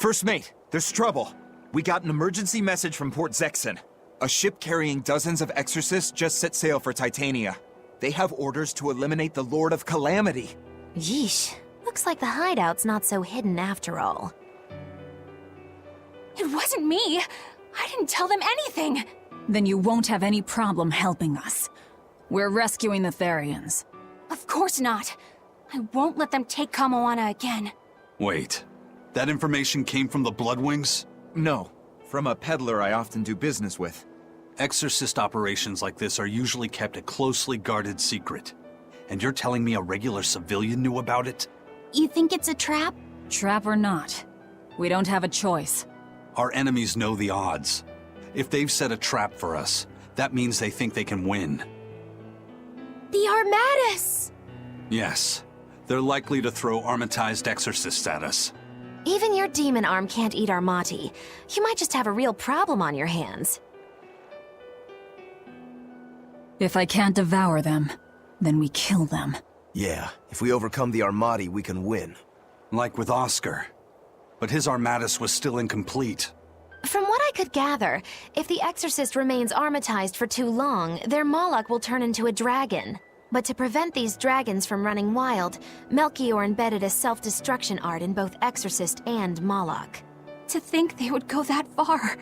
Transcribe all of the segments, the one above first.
First mate, there's trouble. We got an emergency message from Port Zexon. A ship carrying dozens of exorcists just set sail for Titania. They have orders to eliminate the Lord of Calamity. Yeesh. Looks like the hideout's not so hidden after all. It wasn't me! I didn't tell them anything! Then you won't have any problem helping us. We're rescuing the Therians. Of course not. I won't let them take Kamoana again. Wait. That information came from the Bloodwings? No, from a peddler I often do business with. Exorcist operations like this are usually kept a closely guarded secret. And you're telling me a regular civilian knew about it? You think it's a trap? Trap or not, we don't have a choice. Our enemies know the odds. If they've set a trap for us, that means they think they can win. The Armatus! Yes. They're likely to throw armatized exorcists at us. Even your demon arm can't eat Armati. You might just have a real problem on your hands. If I can't devour them, then we kill them. Yeah, if we overcome the Armati, we can win. Like with Oscar. But his Armatus was still incomplete. From what I could gather, if the Exorcist remains armatized for too long, their Moloch will turn into a dragon. But to prevent these dragons from running wild, Melchior embedded a self-destruction art in both Exorcist and Moloch. To think they would go that far.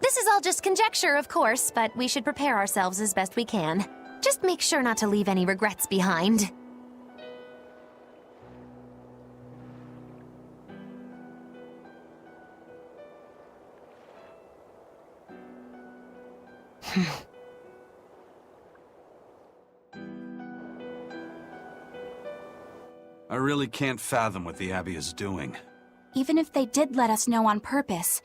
This is all just conjecture, of course, but we should prepare ourselves as best we can. Just make sure not to leave any regrets behind. I really can't fathom what the Abbey is doing. Even if they did let us know on purpose,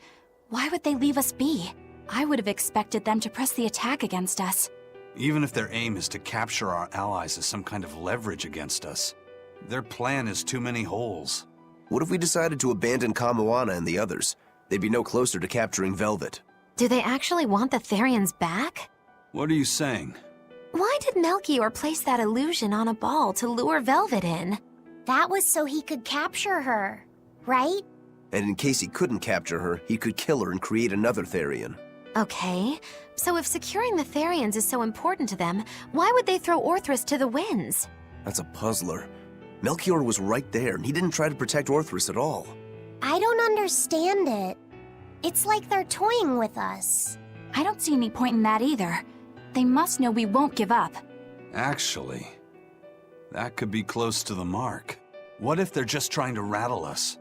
why would they leave us be? I would have expected them to press the attack against us. Even if their aim is to capture our allies as some kind of leverage against us, their plan is too many holes. What if we decided to abandon Kamoana and the others? They'd be no closer to capturing Velvet. Do they actually want the Therians back? What are you saying? Why did Melchior place that illusion on a ball to lure Velvet in? That was so he could capture her, right? And in case he couldn't capture her, he could kill her and create another Therian. Okay, so if securing the Therians is so important to them, why would they throw Orthrus to the winds? That's a puzzler. Melchior was right there, and he didn't try to protect Orthrus at all. I don't understand it. It's like they're toying with us. I don't see any point in that either. They must know we won't give up. Actually, that could be close to the mark. What if they're just trying to rattle us?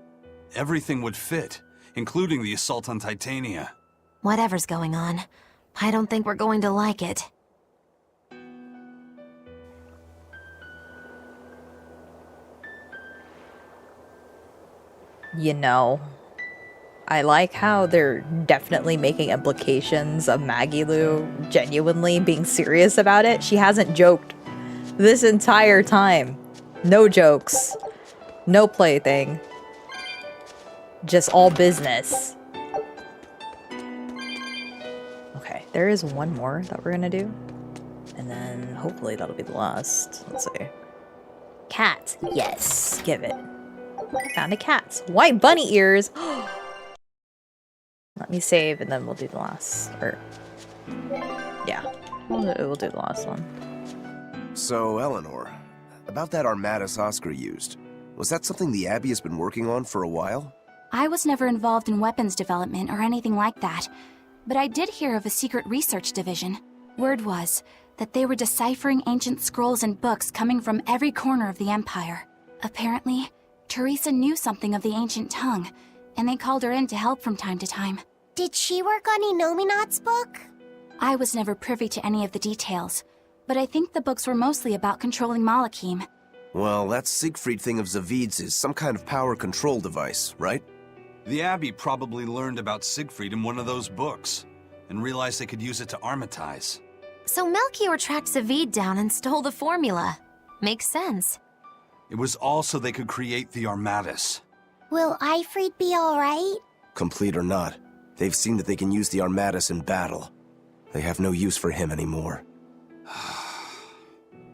Everything would fit, including the assault on Titania. Whatever's going on, I don't think we're going to like it. You know, I like how they're definitely making implications of Maggie Lou genuinely being serious about it. She hasn't joked this entire time. No jokes. No plaything. Just all business. Okay, there is one more that we're gonna do. And then hopefully that'll be the last. Let's see. Cat. Yes. Give it. Found a cat. White bunny ears. Let me save and then we'll do the last. Or, yeah. We'll do the last one. So, Eleanor, about that Armatus Oscar used, was that something the Abbey has been working on for a while? I was never involved in weapons development or anything like that, but I did hear of a secret research division. Word was that they were deciphering ancient scrolls and books coming from every corner of the Empire. Apparently, Teresa knew something of the ancient tongue, and they called her in to help from time to time. Did she work on Inominat's book? I was never privy to any of the details, but I think the books were mostly about controlling Malachim. Well, that Siegfried thing of Zavid's is some kind of power control device, right? The Abbey probably learned about Siegfried in one of those books, and realized they could use it to armatize. So Melchior tracked Zavid down and stole the formula. Makes sense. It was all so they could create the Armatus. Will Ifrit be alright? Complete or not, they've seen that they can use the Armatus in battle. They have no use for him anymore.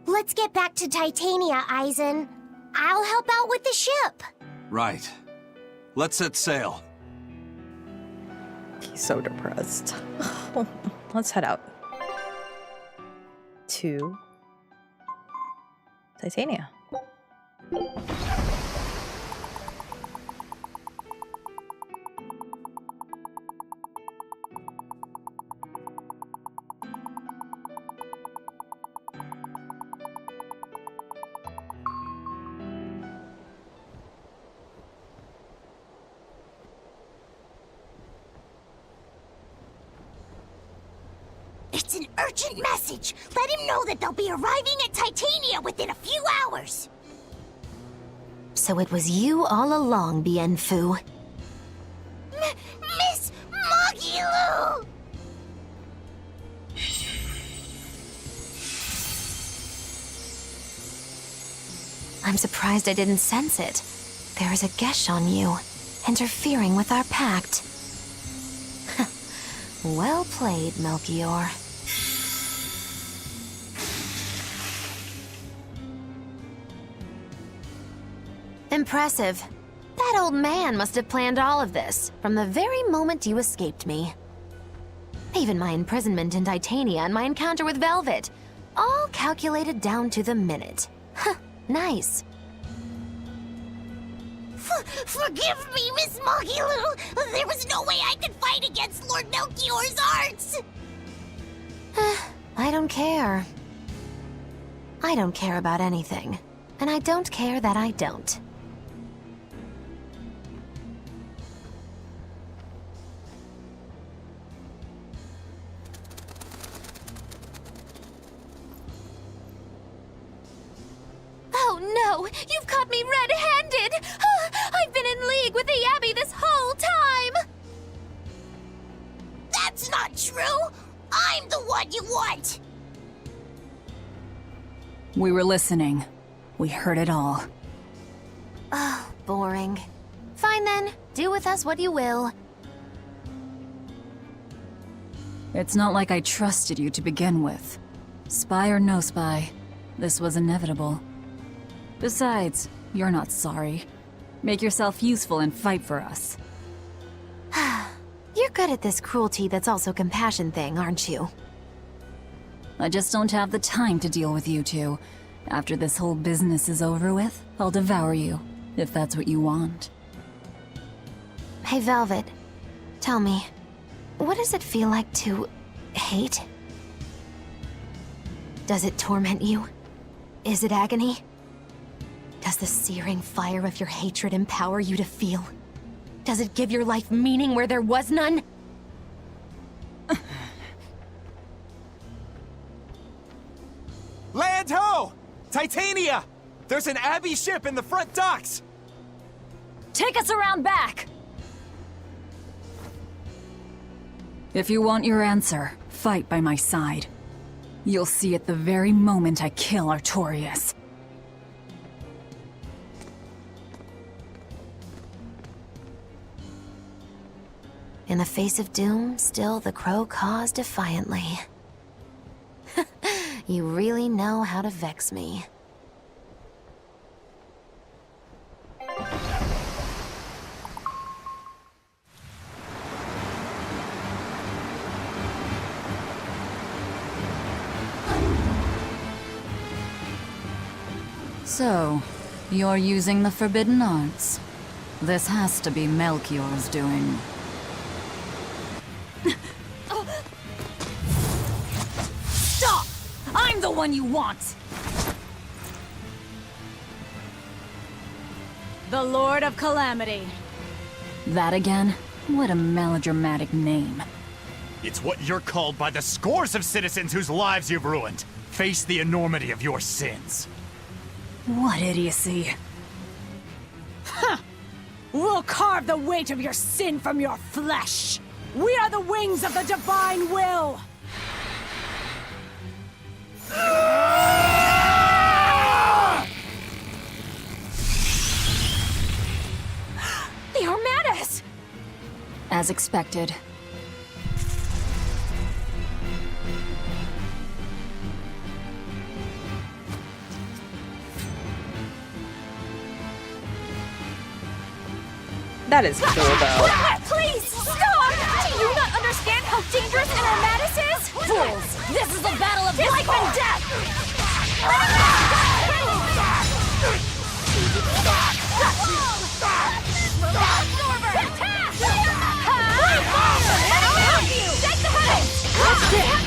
Let's get back to Titania, Eisen. I'll help out with the ship. Right. Let's set sail. He's so depressed. Let's head out to Titania. It's an urgent message. Let him know that they'll be arriving at Titania within a few hours. So it was you all along, Bien Phu. Miss Magilu! I'm surprised I didn't sense it. There is a gesh on you, interfering with our pact. Well played, Melchior. Impressive. That old man must have planned all of this from the very moment you escaped me. Even my imprisonment in Titania and my encounter with Velvet. All calculated down to the minute. Nice. Forgive me, Miss Magilu! There was no way I could fight against Lord Melchior's arts! I don't care. I don't care about anything. And I don't care that I don't. Oh no! You've caught me red-handed! I've been in league with the Abbey this whole time! That's not true! I'm the one you want! We were listening. We heard it all. Oh, boring. Fine then, do with us what you will. It's not like I trusted you to begin with. Spy or no spy, this was inevitable. Besides, you're not sorry. Make yourself useful and fight for us. You're good at this cruelty that's also compassion thing, aren't you? I just don't have the time to deal with you two. After this whole business is over with, I'll devour you, if that's what you want. Hey, Velvet. Tell me, what does it feel like to hate? Does it torment you? Is it agony? Does the searing fire of your hatred empower you to feel? Does it give your life meaning where there was none? Land ho! Titania! There's an Abbey ship in the front docks! Take us around back! If you want your answer, fight by my side. You'll see it the very moment I kill Artorias. In the face of doom, still the crow caws defiantly. You really know how to vex me. So, you're using the forbidden arts. This has to be Melchior's doing. Stop! I'm the one you want! The Lord of Calamity. That again? What a melodramatic name. It's what you're called by the scores of citizens whose lives you've ruined. Face the enormity of your sins. What idiocy. Huh! We'll carve the weight of your sin from your flesh! We are the wings of the divine will! They are mad at us! As expected. That is cool, though. Please, stop! Do you not understand how dangerous an Armatus is? Fools! This is a battle of life and death!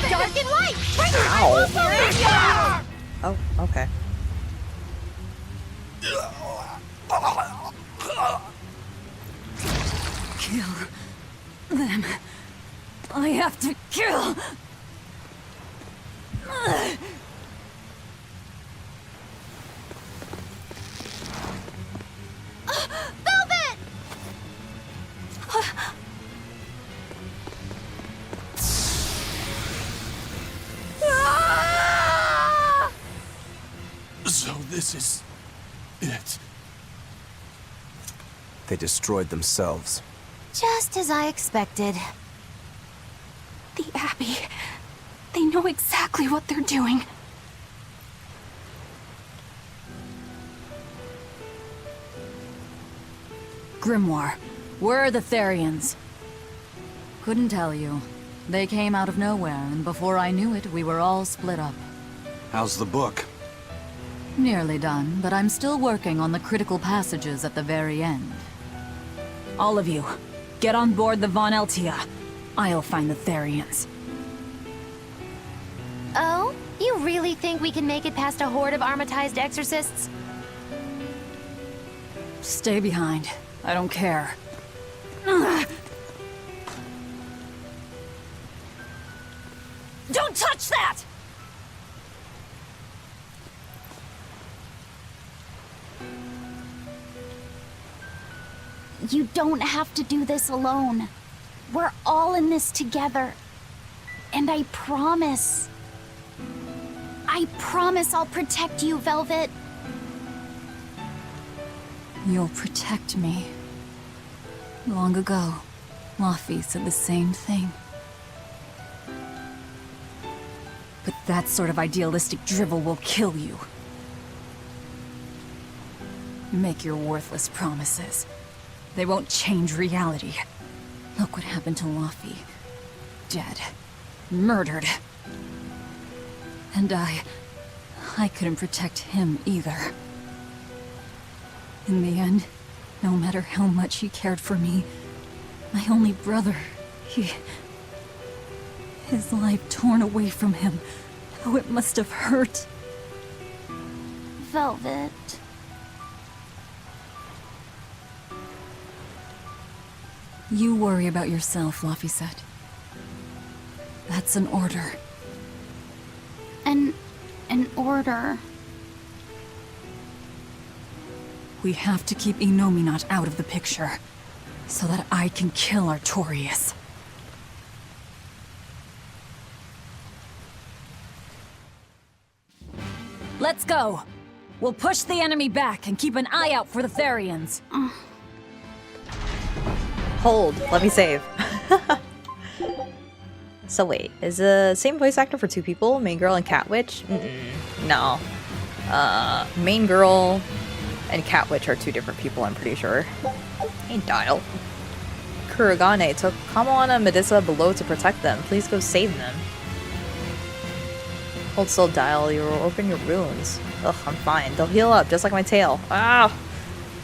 Dark and light! Ow. Oh, okay. Kill them. I have to kill. Velvet! So this is it. They destroyed themselves. Just as I expected. The Abbey. They know exactly what they're doing. Grimoire, where are the Therians? Couldn't tell you. They came out of nowhere, and before I knew it, we were all split up. How's the book? Nearly done, but I'm still working on the critical passages at the very end. All of you, get on board the Von Eltia. I'll find the Therians. Oh? You really think we can make it past a horde of armatized exorcists? Stay behind. I don't care. Don't touch that! You don't have to do this alone. We're all in this together. And I promise I'll protect you, Velvet. You'll protect me. Long ago, Laffy said the same thing. But that sort of idealistic drivel will kill you. Make your worthless promises. They won't change reality. Look what happened to Laffy. Dead. Murdered. And I couldn't protect him either. In the end, no matter how much he cared for me, my only brother, his life torn away from him. How it must have hurt. Velvet. You worry about yourself, Laphicet. That's an order. An order. We have to keep Inominat out of the picture, so that I can kill Artorias. Let's go! We'll push the enemy back and keep an eye out for the Therians. Hold, let me save. So wait, is the same voice actor for two people? Main girl and Cat Witch? No. Main girl and Cat Witch are two different people, I'm pretty sure. Hey, Dial. Kuragane took Kamawana and Medusa below to protect them. Please go save them. Hold still, Dial. You will open your runes. Ugh, I'm fine. They'll heal up, just like my tail. Ah!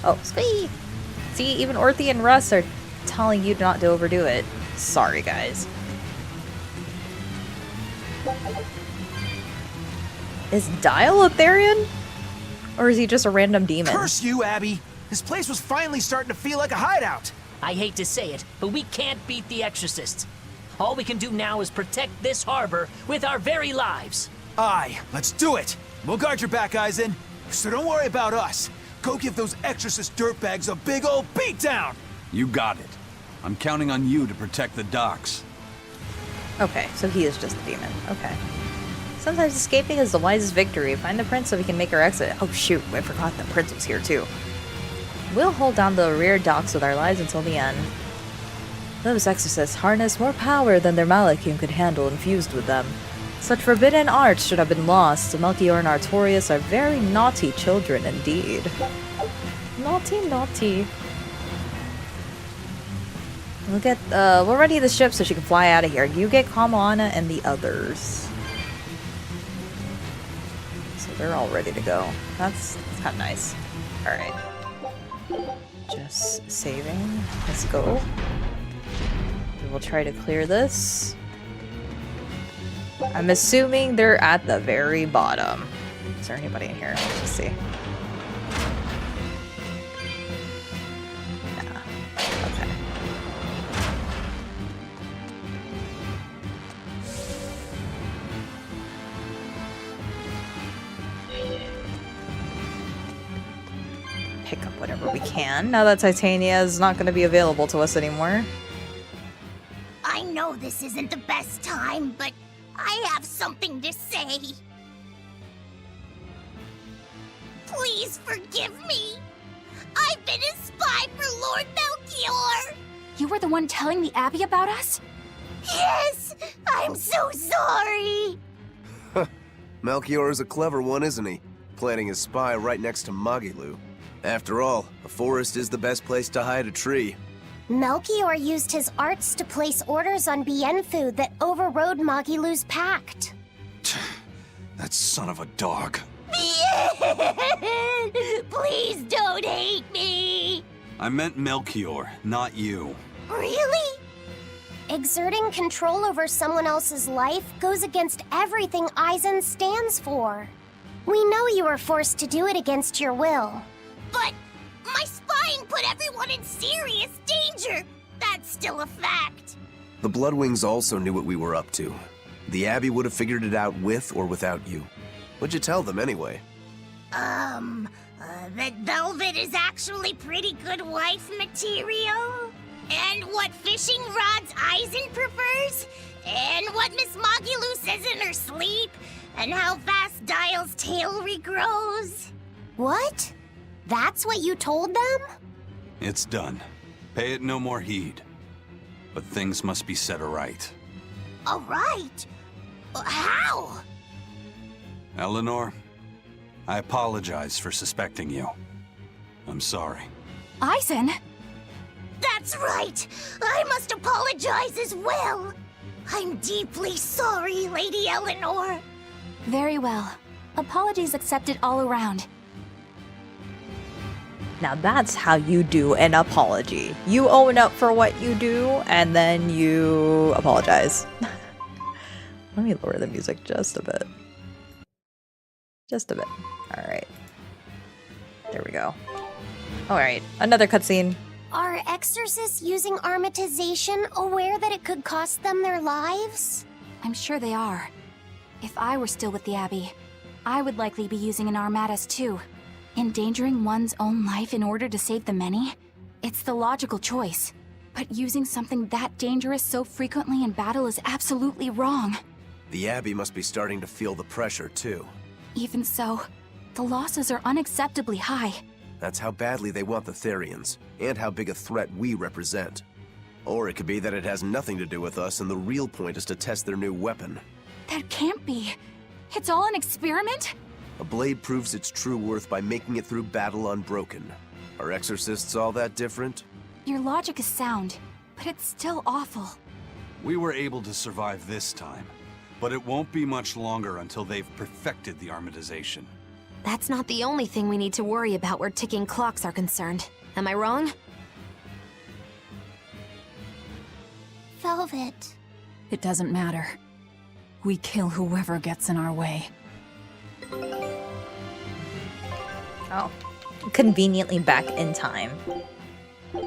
Oh, squee! See, even Orthy and Russ are telling you not to overdo it. Sorry, guys. Is Dial a Therian? Or is he just a random demon? Curse you, Abby! This place was finally starting to feel like a hideout! I hate to say it, but we can't beat the Exorcists. All we can do now is protect this harbor with our very lives. Aye, let's do it! We'll guard your back, Aizen. So don't worry about us. Go give those Exorcist dirtbags a big old beatdown! You got it. I'm counting on you to protect the docks. Okay, so he is just a demon. Okay. Sometimes escaping is the wisest victory. Find the prince so we can make our exit. Oh shoot, I forgot the prince was here too. We'll hold down the rear docks with our lives until the end. Those exorcists harness more power than their Malachim could handle infused with them. Such forbidden arts should have been lost. Melchior and Artorias are very naughty children indeed. Naughty, naughty. we'll ready the ship so she can fly out of here. You get Kamana and the others. So they're all ready to go. That's kind of nice. Alright. Just saving. Let's go. We will try to clear this. I'm assuming they're at the very bottom. Is there anybody in here? Let's just see. Nah. Okay. Pick up whatever we can, now that Titania is not going to be available to us anymore. I know this isn't the best time, but I have something to say. Please forgive me. I've been a spy for Lord Melchior. You were the one telling the Abbey about us? Yes, I'm so sorry. Melchior is a clever one, isn't he? Planting his spy right next to Magilu. After all, a forest is the best place to hide a tree. Melchior used his arts to place orders on Bienfu that overrode Magilu's pact. That son of a dog. Please don't hate me! I meant Melchior, not you. Really? Exerting control over someone else's life goes against everything Aizen stands for. We know you were forced to do it against your will. But my spying put everyone in serious danger! That's still a fact. The Bloodwings also knew what we were up to. The Abbey would have figured it out with or without you. What'd you tell them anyway? That velvet is actually pretty good wife material? And what fishing rods Aizen prefers? And what Miss Magilu says in her sleep? And how fast Dial's tail regrows? What? That's what you told them? It's done. Pay it no more heed. But things must be set aright. Alright. How? Eleanor, I apologize for suspecting you. I'm sorry. Aizen! That's right! I must apologize as well! I'm deeply sorry, Lady Eleanor. Very well. Apologies accepted all around. Now that's how you do an apology. You own up for what you do, and then you apologize. Let me lower the music just a bit. Just a bit. Alright. There we go. Alright, another cutscene. Are exorcists using armatization aware that it could cost them their lives? I'm sure they are. If I were still with the Abbey, I would likely be using an armatus too. Endangering one's own life in order to save the many? It's the logical choice. But using something that dangerous so frequently in battle is absolutely wrong. The Abbey must be starting to feel the pressure, too. Even so, the losses are unacceptably high. That's how badly they want the Therians, and how big a threat we represent. Or it could be that it has nothing to do with us and the real point is to test their new weapon. That can't be. It's all an experiment? A blade proves its true worth by making it through battle unbroken. Are exorcists all that different? Your logic is sound, but it's still awful. We were able to survive this time, but it won't be much longer until they've perfected the armatization. That's not the only thing we need to worry about where ticking clocks are concerned. Am I wrong? Velvet. It doesn't matter. We kill whoever gets in our way. Oh. Conveniently back in time.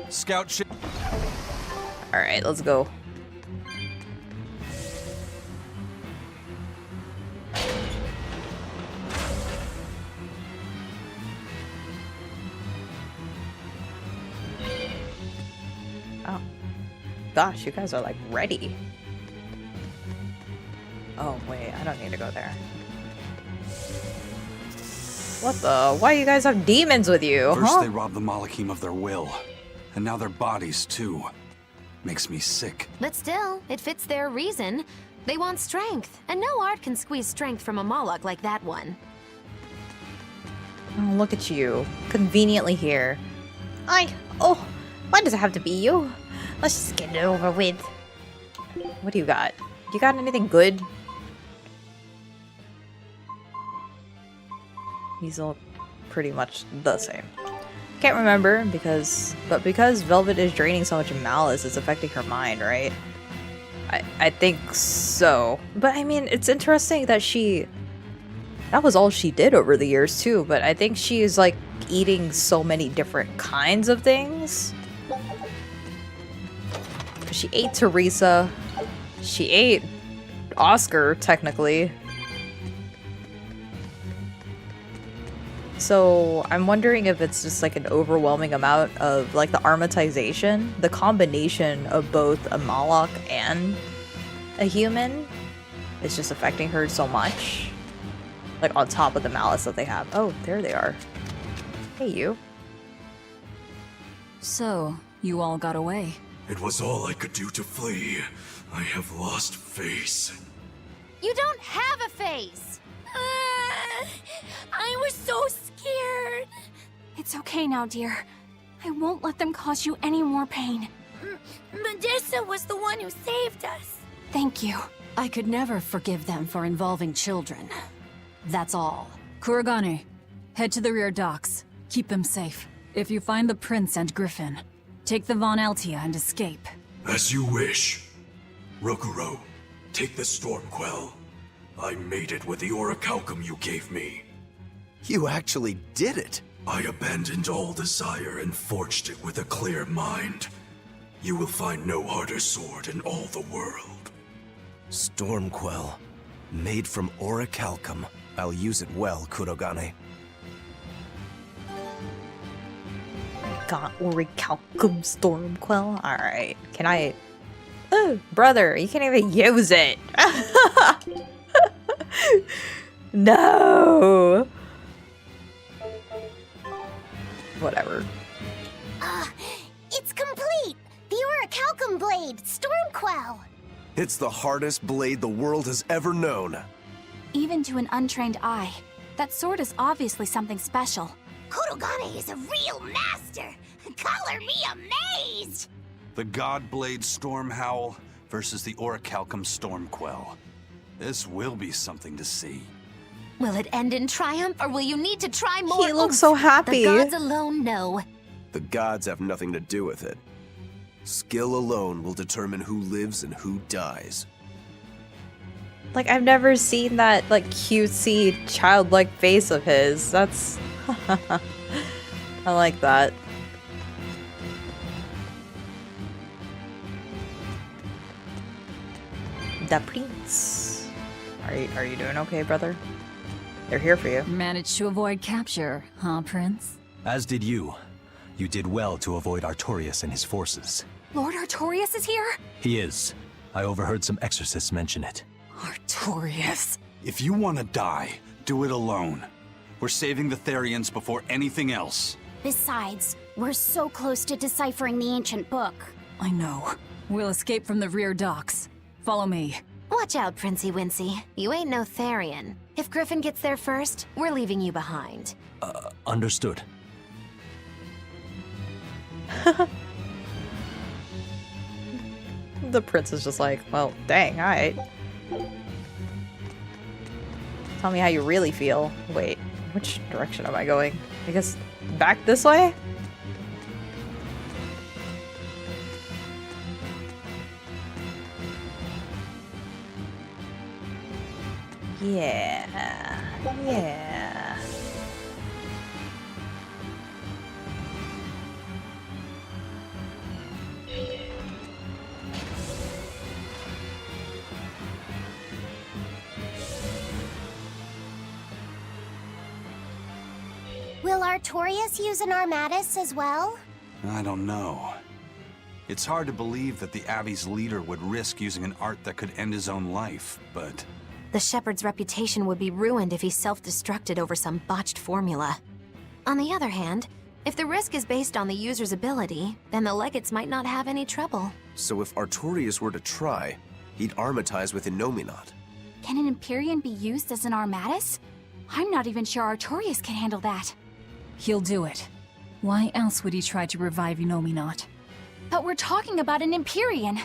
Scout ship. Alright, let's go. Oh. Gosh, you guys are like ready. Oh, wait, I don't need to go there. What the? Why do you guys have demons with you? First they robbed the Malachim of their will, and now their bodies too. Makes me sick. But still, it fits their reason. They want strength, and no art can squeeze strength from a Moloch like that one. Oh, look at you. Conveniently here. Oh, why does it have to be you? Let's just get it over with. What do you got? You got anything good? These all pretty much the same. Can't remember because Velvet is draining so much malice, it's affecting her mind, right? I think so. But I mean, it's interesting that that was all she did over the years too, but I think she is like eating so many different kinds of things. She ate Teresa. She ate Oscar, technically. So I'm wondering if it's just like an overwhelming amount of like the aromatization, the combination of both a Moloch and a human is just affecting her so much. Like on top of the malice that they have. Oh, there they are. Hey, you. So, you all got away. It was all I could do to flee. I have lost face. You don't have a face! I was so scared. It's okay now, dear. I won't let them cause you any more pain. Medusa was the one who saved us. Thank you. I could never forgive them for involving children. That's all. Kurogane, head to the rear docks. Keep them safe. If you find the prince and Griffin, take the Von Altia and escape. As you wish. Rokuro, take the Stormquell. I made it with the orichalcum you gave me. You actually did it! I abandoned all desire and forged it with a clear mind. You will find no harder sword in all the world. Stormquell. Made from orichalcum. I'll use it well, Kurogane. Got orichalcum Stormquell? Alright. Can I... Oh, brother, you can't even use it! No! Whatever. It's complete! The orichalcum blade, Stormquell! It's the hardest blade the world has ever known. Even to an untrained eye, that sword is obviously something special. Kurogane is a real master! Color me amazed! The Godblade Stormhowl versus the Orichalcum Stormquell. This will be something to see. Will it end in triumph, or will you need to try more? He looks so happy. The gods alone know. The gods have nothing to do with it. Skill alone will determine who lives and who dies. Like, I've never seen that, like, cutesy, childlike face of his. That's... I like that. The prince. Are you doing okay, brother? They're here for you. Managed to avoid capture, huh, Prince? As did you. You did well to avoid Artorias and his forces. Lord Artorias is here? He is. I overheard some exorcists mention it. Artorias. If you want to die, do it alone. We're saving the Therians before anything else. Besides, we're so close to deciphering the ancient book. I know. We'll escape from the rear docks. Follow me. Watch out, Princey Wincy. You ain't no Therian. If Griffin gets there first, we're leaving you behind. Understood. The prince is just like, well, dang, alright. Tell me how you really feel. Wait, which direction am I going? I guess back this way? Yeah. Yeah. Will Artorias use an Armatus as well? I don't know. It's hard to believe that the Abbey's leader would risk using an art that could end his own life, but... The Shepherd's reputation would be ruined if he self-destructed over some botched formula. On the other hand, if the risk is based on the user's ability, then the Legates might not have any trouble. So if Artorias were to try, he'd armatize with Innominat. Can an Empyrean be used as an Armatus? I'm not even sure Artorias can handle that. He'll do it. Why else would he try to revive Innominat? But we're talking about an Empyrean.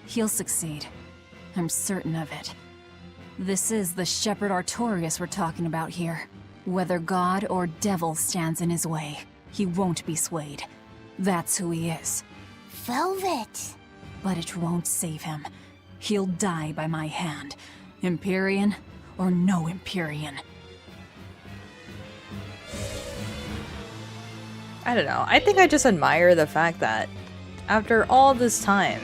He'll succeed. I'm certain of it. This is the Shepherd Artorias we're talking about here. Whether God or devil stands in his way, he won't be swayed. That's who he is. Velvet. But it won't save him. He'll die by my hand. Empyrean or no Empyrean. I don't know. I think I just admire the fact that after all this time,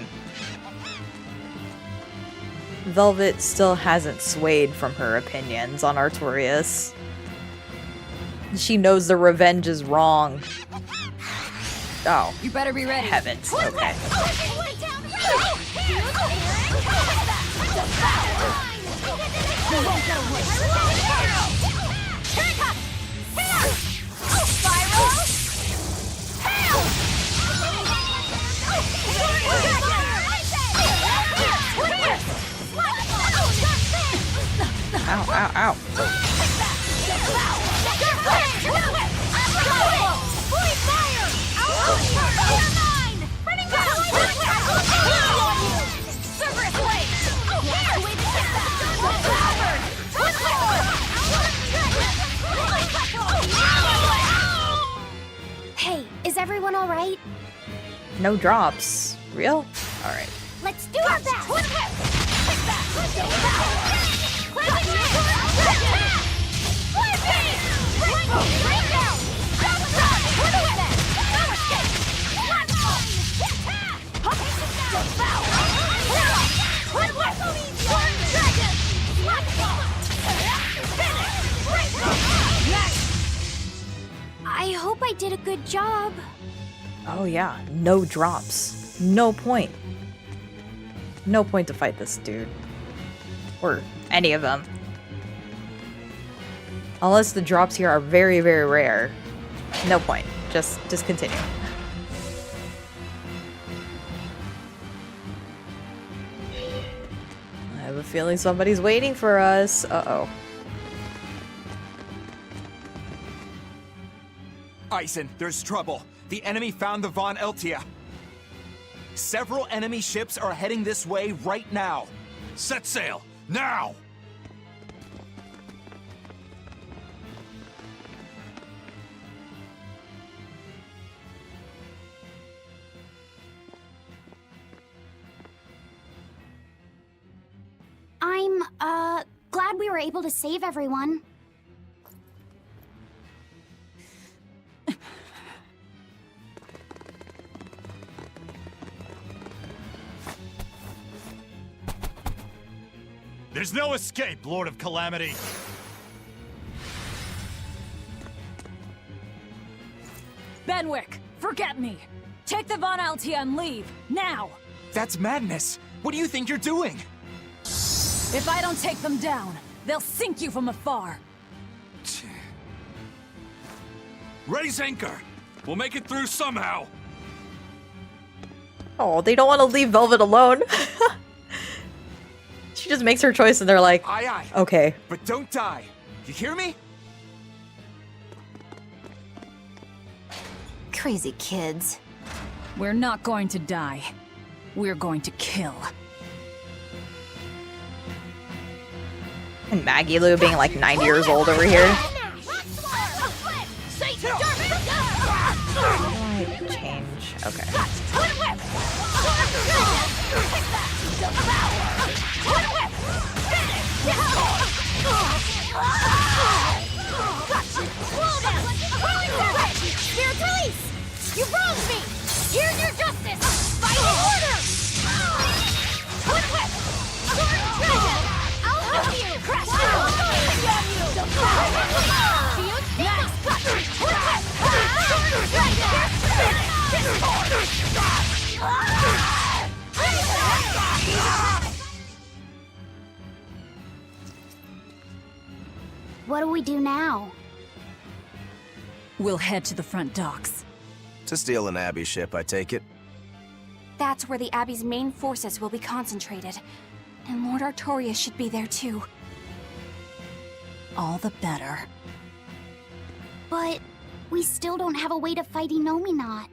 Velvet still hasn't swayed from her opinions on Artorias. She knows the revenge is wrong. Oh. You better be ready. Heavens. Okay. Ow, ow, ow. Hey, is everyone all right? No drops. Real? Alright. Let's do our best. I hope I did a good job. Oh yeah, no drops. No point. No point to fight this dude. Or any of them. Unless the drops here are very, very rare. No point. Just continue. I have a feeling somebody's waiting for us. Uh-oh. Eisen, there's trouble. The enemy found the Von Eltia. Several enemy ships are heading this way right now. Set sail, now! I'm, glad we were able to save everyone. There's no escape, Lord of Calamity. Benwick, forget me. Take the Von Altia and leave, now! That's madness. What do you think you're doing? If I don't take them down, they'll sink you from afar. Raise anchor! We'll make it through somehow! Oh, they don't want to leave Velvet alone. She just makes her choice and they're like, Aye, aye. okay. But don't die. You hear me? Crazy kids. We're not going to die. We're going to kill. And Maggie Lou being like 90 years old over here. Change. Okay. Spirit release! You wronged me! Here's your justice! Final order! Twin whip! Sword dragon! I'll help you! Crash! Next! Twin whip! Sword dragon! What do we do now? We'll head to the front docks. To steal an Abbey ship, I take it. That's where the Abbey's main forces will be concentrated. And Lord Artorias should be there too. All the better. But we still don't have a way to fight Inominat.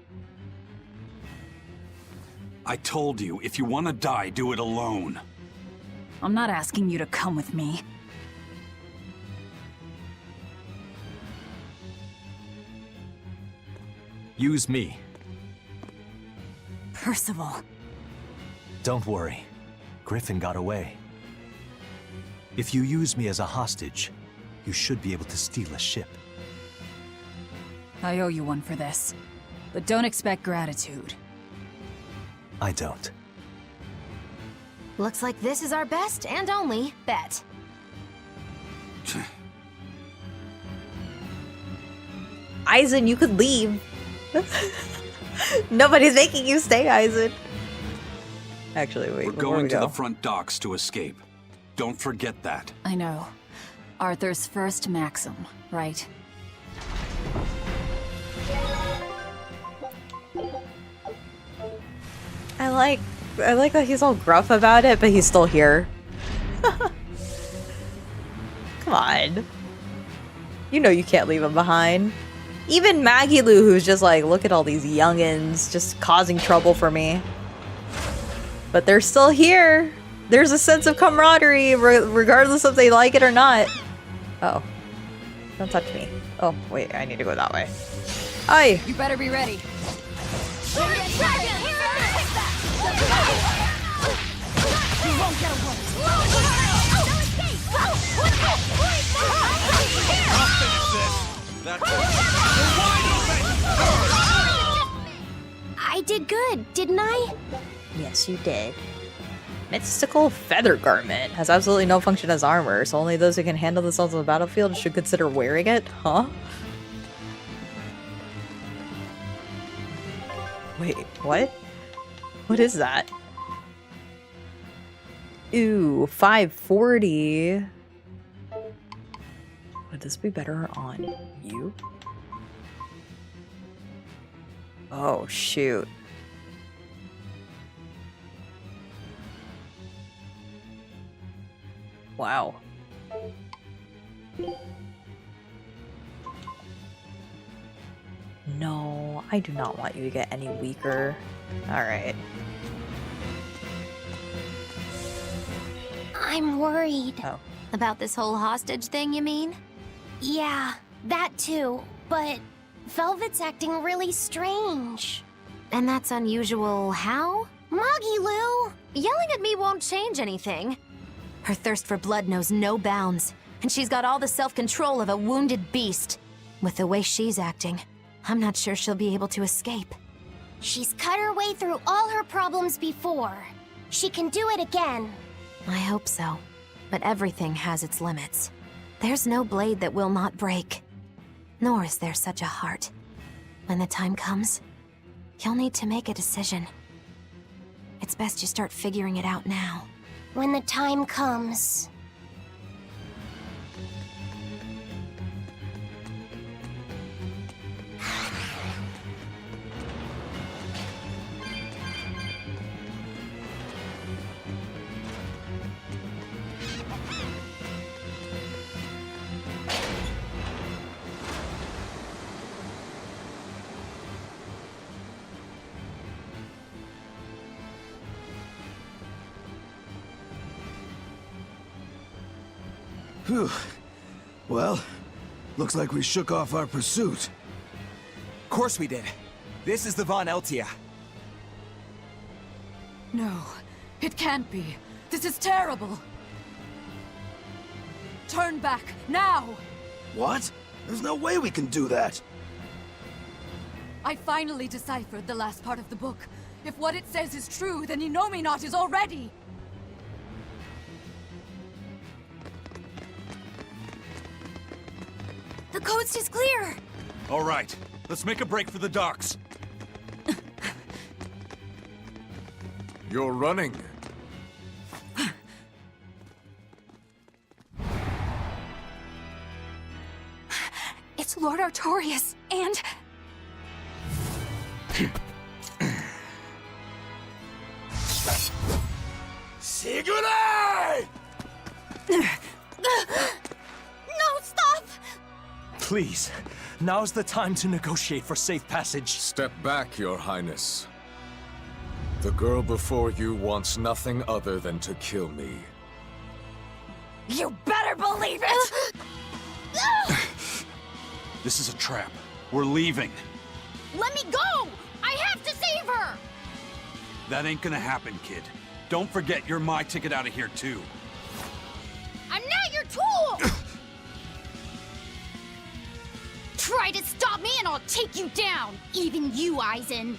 I told you, if you want to die, do it alone. I'm not asking you to come with me. Use me. Percival. Don't worry. Griffin got away. If you use me as a hostage, you should be able to steal a ship. I owe you one for this. But don't expect gratitude. I don't. Looks like this is our best and only bet. Eisen, you could leave. Nobody's making you stay, Eisen. Actually, wait. We're going to the front docks to escape. Don't forget that. I know. Arthur's first maxim, right? I like that he's all gruff about it, but he's still here. Come on. You know you can't leave him behind. Even Maggie Lou, who's just like, look at all these youngins just causing trouble for me. But they're still here. There's a sense of camaraderie, regardless if they like it or not. Uh oh. Don't touch me. Oh, wait, I need to go that way. Aye. You better be ready. I did good, didn't I? Yes, you did. Mystical Feather Garment has absolutely no function as armor, so only those who can handle themselves on the battlefield should consider wearing it? Huh? Wait, what? What is that? Ooh, 540. Would this be better on you? Oh, shoot. Wow. No, I do not want you to get any weaker. Alright. I'm worried. Oh. About this whole hostage thing, you mean? Yeah, that too. But Velvet's acting really strange. And that's unusual how? Moggy Lou! Yelling at me won't change anything. Her thirst for blood knows no bounds, and she's got all the self-control of a wounded beast. With the way she's acting, I'm not sure she'll be able to escape. She's cut her way through all her problems before. She can do it again. I hope so, but everything has its limits. There's no blade that will not break, nor is there such a heart. When the time comes, you'll need to make a decision. It's best you start figuring it out now. When the time comes. Phew. Well, looks like we shook off our pursuit. Of course we did. This is the Von Eltia. No, it can't be. This is terrible. Turn back, now! What? There's no way we can do that. I finally deciphered the last part of the book. If what it says is true, then Inomine is already... The coast is clear! All right, let's make a break for the docks. You're running. It's Lord Artorias, and... Sigurd! No, stop! Please, now's the time to negotiate for safe passage. Step back, Your Highness. The girl before you wants nothing other than to kill me. You better believe it! This is a trap. We're leaving. Let me go! I have to save her! That ain't gonna happen, kid. Don't forget you're my ticket out of here, too. I'm not your tool! Try to stop me and I'll take you down! Even you, Aizen!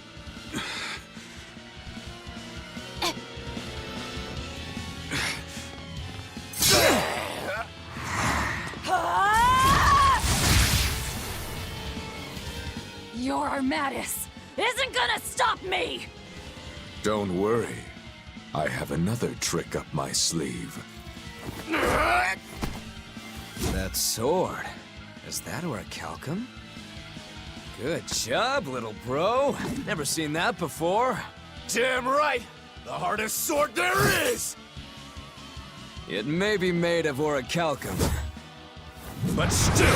Your Armatus isn't gonna stop me! Don't worry. I have another trick up my sleeve. That sword. Is that orichalcum? Good job, little bro. Never seen that before. Damn right! The hardest sword there is! It may be made of orichalcum, but still...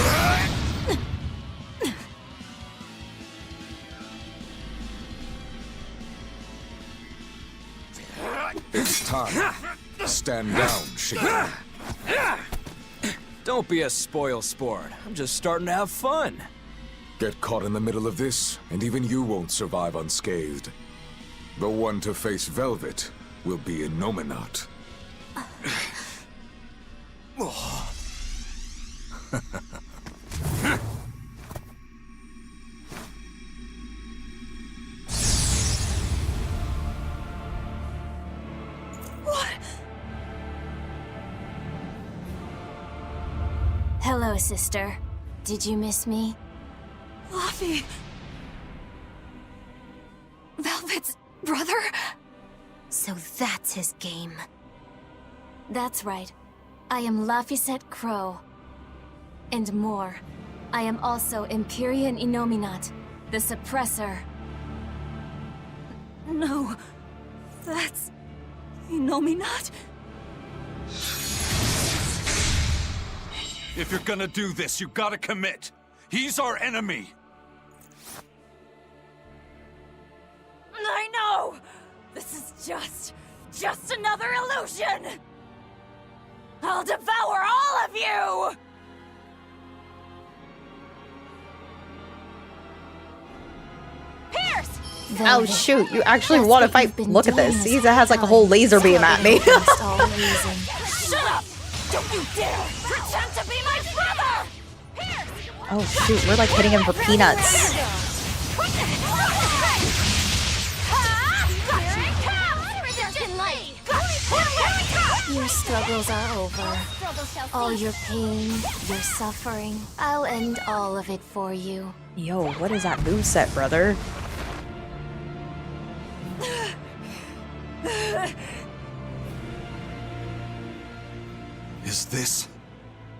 It's time. Stand down, Shiggy. Don't be a spoil sport. I'm just starting to have fun. Get caught in the middle of this, and even you won't survive unscathed. The one to face Velvet will be Innominat. Hello, sister. Did you miss me? Luffy! Velvet's brother? So that's his game. That's right. I am Laphicet Crow. And more. I am also Empyrean Innominat, the Suppressor. No, that's Innominat? If you're gonna do this, you gotta commit. He's our enemy. I know! This is just another illusion! I'll devour all of you! Pierce! Oh shoot, you actually want to fight? Look at this. He has like a whole laser beam at me. Shut up! Don't you dare pretend to be my brother! Pierce! Oh shoot, we're like hitting him for peanuts. Your struggles are over. All your pain, your suffering. I'll end all of it for you. Yo, what is that moveset, brother? Is this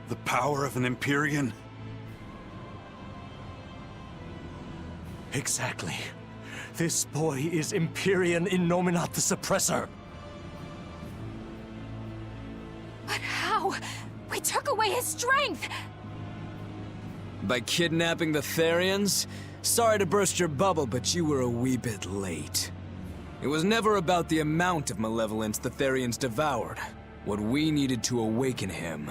the power of an Empyrean? Exactly. This boy is Empyrean Innominat the Suppressor. But how? We took away his strength! By kidnapping the Therians? Sorry to burst your bubble, but you were a wee bit late. It was never about the amount of malevolence the Therians devoured. What we needed to awaken him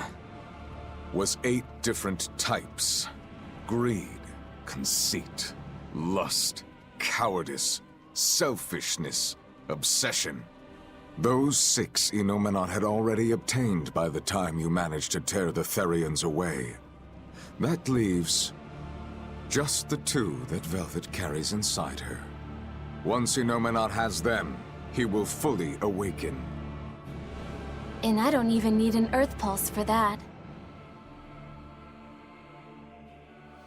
was 8 different types. Greed, conceit, lust, cowardice, selfishness, obsession. Those 6 Innominat had already obtained by the time you managed to tear the Therians away. That leaves just the 2 that Velvet carries inside her. Once Innominat has them, he will fully awaken. And I don't even need an Earth Pulse for that.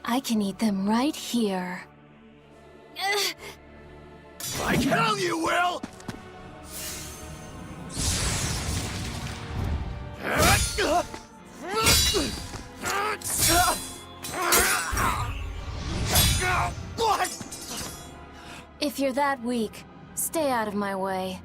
I can eat them right here. Like hell you will! What? If you're that weak, stay out of my way.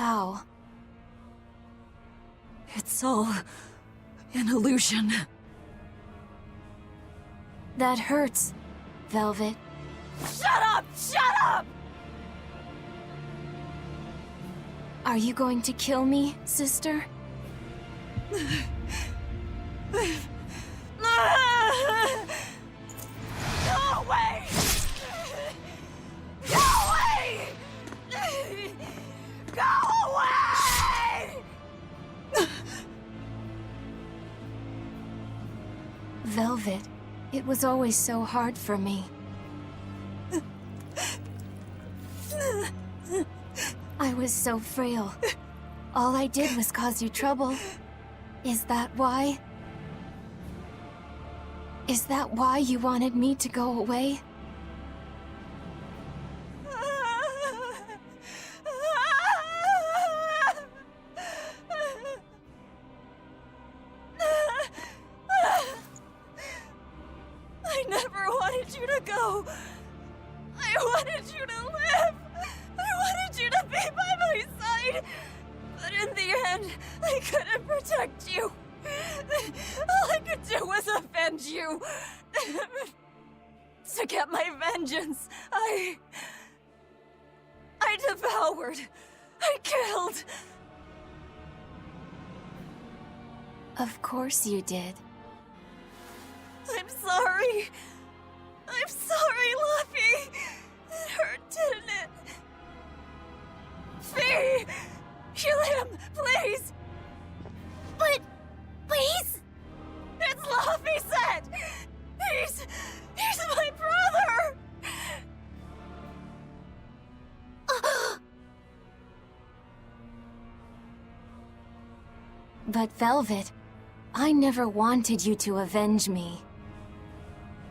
How? It's all an illusion. That hurts, Velvet. Shut up! Shut up! Are you going to kill me, sister? Go away! Go away! Go away! Velvet, it was always so hard for me. I was so frail. All I did was cause you trouble. Is that why? Is that why you wanted me to go away? I never wanted you to go. I wanted you to live. I wanted you to be by my side. But in the end, I couldn't protect you. All I could do was avenge you. To get my vengeance, I devoured. I killed. Of course you did. I'm sorry. I'm sorry, Luffy. It hurt, didn't it? Fee! Kill him, please! But... please? It's Luffy said! He's my brother! But Velvet, I never wanted you to avenge me.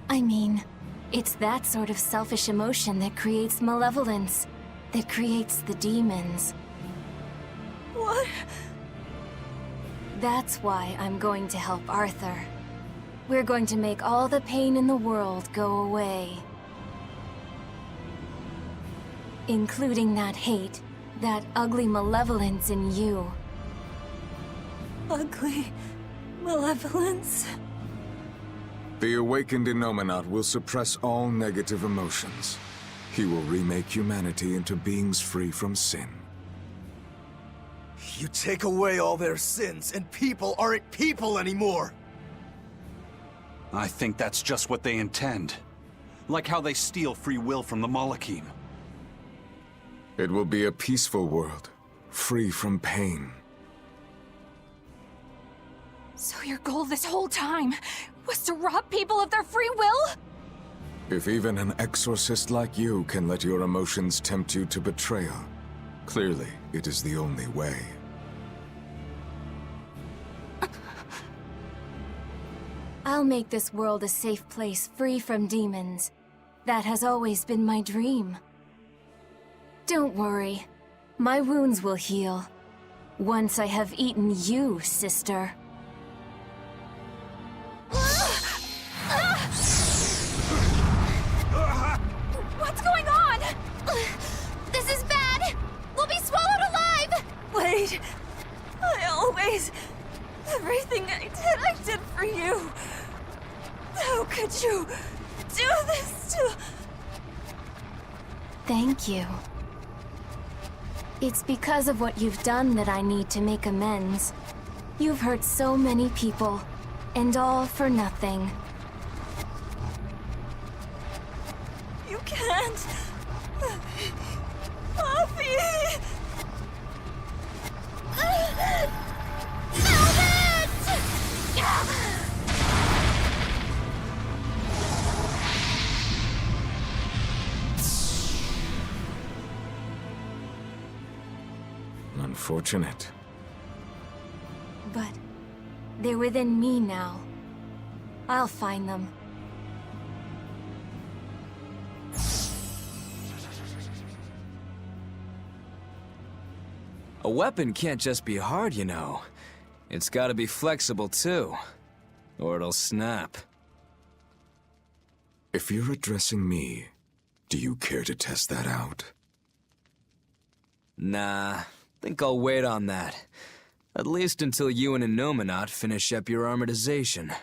I mean, it's that sort of selfish emotion that creates malevolence, that creates the demons. What? That's why I'm going to help Arthur. We're going to make all the pain in the world go away. Including that hate, that ugly malevolence in you. Ugly malevolence? The awakened Innominaut will suppress all negative emotions. He will remake humanity into beings free from sin. You take away all their sins, and people aren't people anymore! I think that's just what they intend. Like how they steal free will from the Malachim. It will be a peaceful world, free from pain. So your goal this whole time was to rob people of their free will? If even an exorcist like you can let your emotions tempt you to betrayal, clearly it is the only way. I'll make this world a safe place free from demons. That has always been my dream. Don't worry. My wounds will heal. Once I have eaten you, sister. What's going on? This is bad! We'll be swallowed alive! Wait. Everything I did for you. How could you do this to... Thank you. It's because of what you've done that I need to make amends. You've hurt so many people, and all for nothing. You can't... Buffy! Unfortunate. But they're within me now. I'll find them. A weapon can't just be hard, you know. It's gotta be flexible, too. Or it'll snap. If you're addressing me, do you care to test that out? Nah, Think I'll wait on that. At least until you and Innominat finish up your armatization.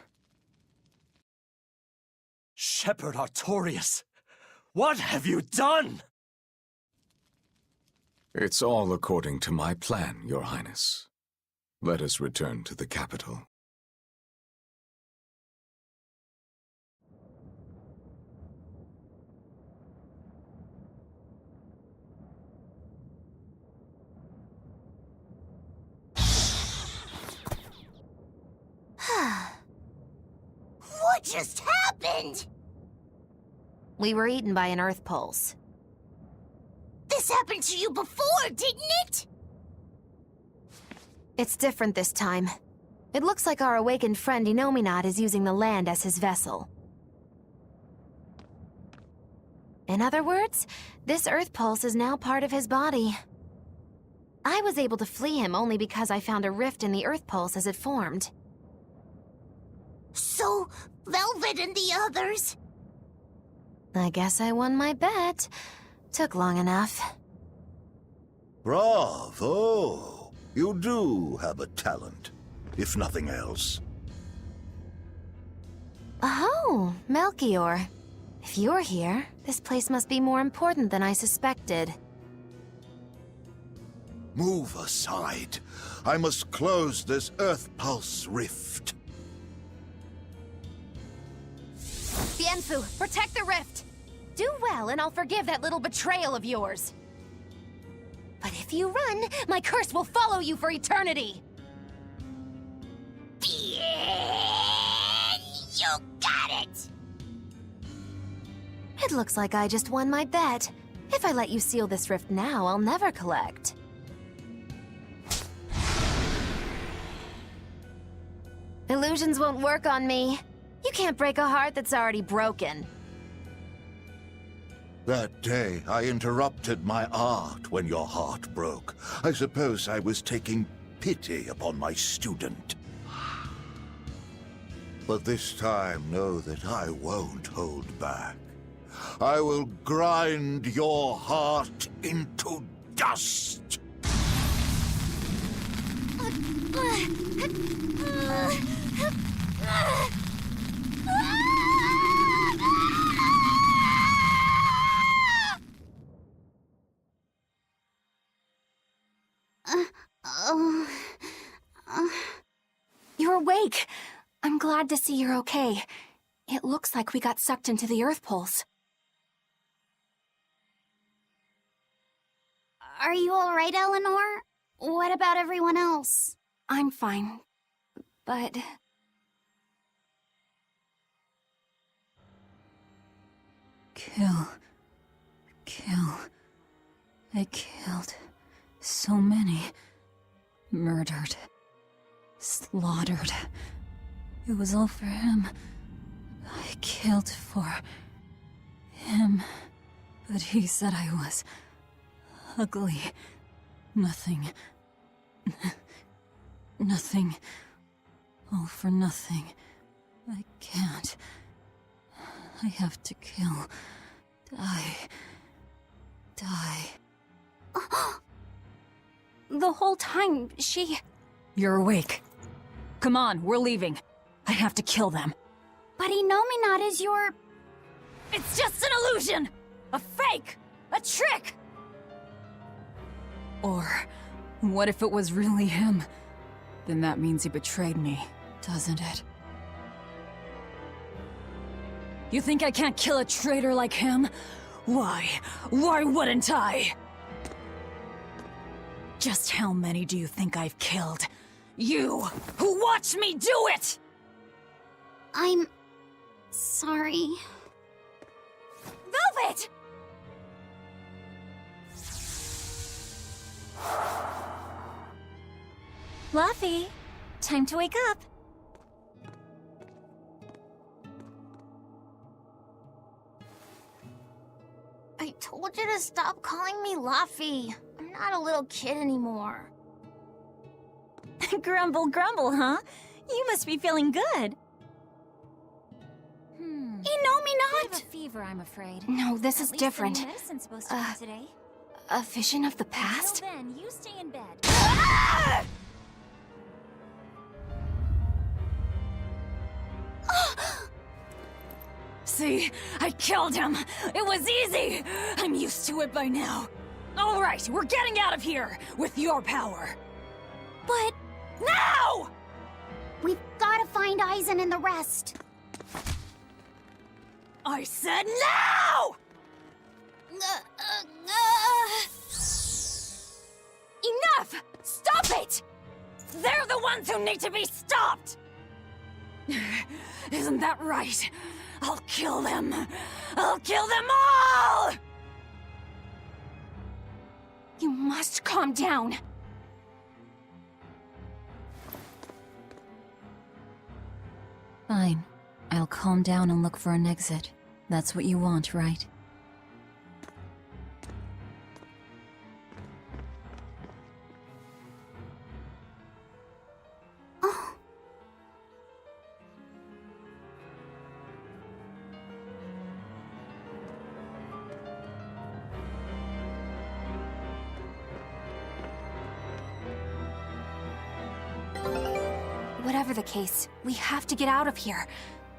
Shepherd Artorias, what have you done? It's all according to my plan, Your Highness. Let us return to the capital. What just happened? We were eaten by an Earth pulse. This happened to you before, didn't it? It's different this time. It looks like our awakened friend Innominat is using the land as his vessel. In other words, this Earth pulse is now part of his body. I was able to flee him only because I found a rift in the Earth pulse as it formed. So, Velvet and the others? I guess I won my bet. Took long enough. Bravo! You do have a talent, if nothing else. Oh, Melchior. If you're here, this place must be more important than I suspected. Move aside. I must close this Earth Pulse rift. Bienfu, protect the rift! Do well, and I'll forgive that little betrayal of yours. But if you run, my curse will follow you for eternity! Bien! You got it! It looks like I just won my bet. If I let you seal this rift now, I'll never collect. Illusions won't work on me. You can't break a heart that's already broken. That day, I interrupted my art when your heart broke. I suppose I was taking pity upon my student. But this time, know that I won't hold back. I will grind your heart into dust. You're awake! I'm glad to see you're okay. It looks like we got sucked into the Earth Pulse. Are you alright, Eleanor? What about everyone else? I'm fine, but... Kill. I killed so many. Murdered. Slaughtered. It was all for him. I killed for him. But he said I was ugly. Nothing. Nothing. All for nothing. I can't. I have to kill. Die. The whole time, she... You're awake. Come on, we're leaving. I have to kill them. But Innominat is your... It's just an illusion! A fake! A trick! Or, what if it was really him? Then that means he betrayed me, doesn't it? You think I can't kill a traitor like him? Why? Why wouldn't I? Just how many do you think I've killed? You, who watched me do it! I'm... sorry. Velvet! Fluffy, time to wake up. I told you to stop calling me Luffy. I'm not a little kid anymore. Grumble, grumble, huh? You must be feeling good. Innominat! A fever, I'm afraid. No, this is different. Medicine's supposed to come today. A vision of the past? Then you stay in bed. See, I killed him. It was easy. I'm used to it by now. All right, we're getting out of here with your power. But now! We've gotta find Eisen and the rest. I said now! Enough! Stop it! They're the ones who need to be stopped! Isn't that right? I'll kill them! I'll kill them all! You must calm down. Fine. I'll calm down and look for an exit. That's what you want, right? Whatever the case, we have to get out of here.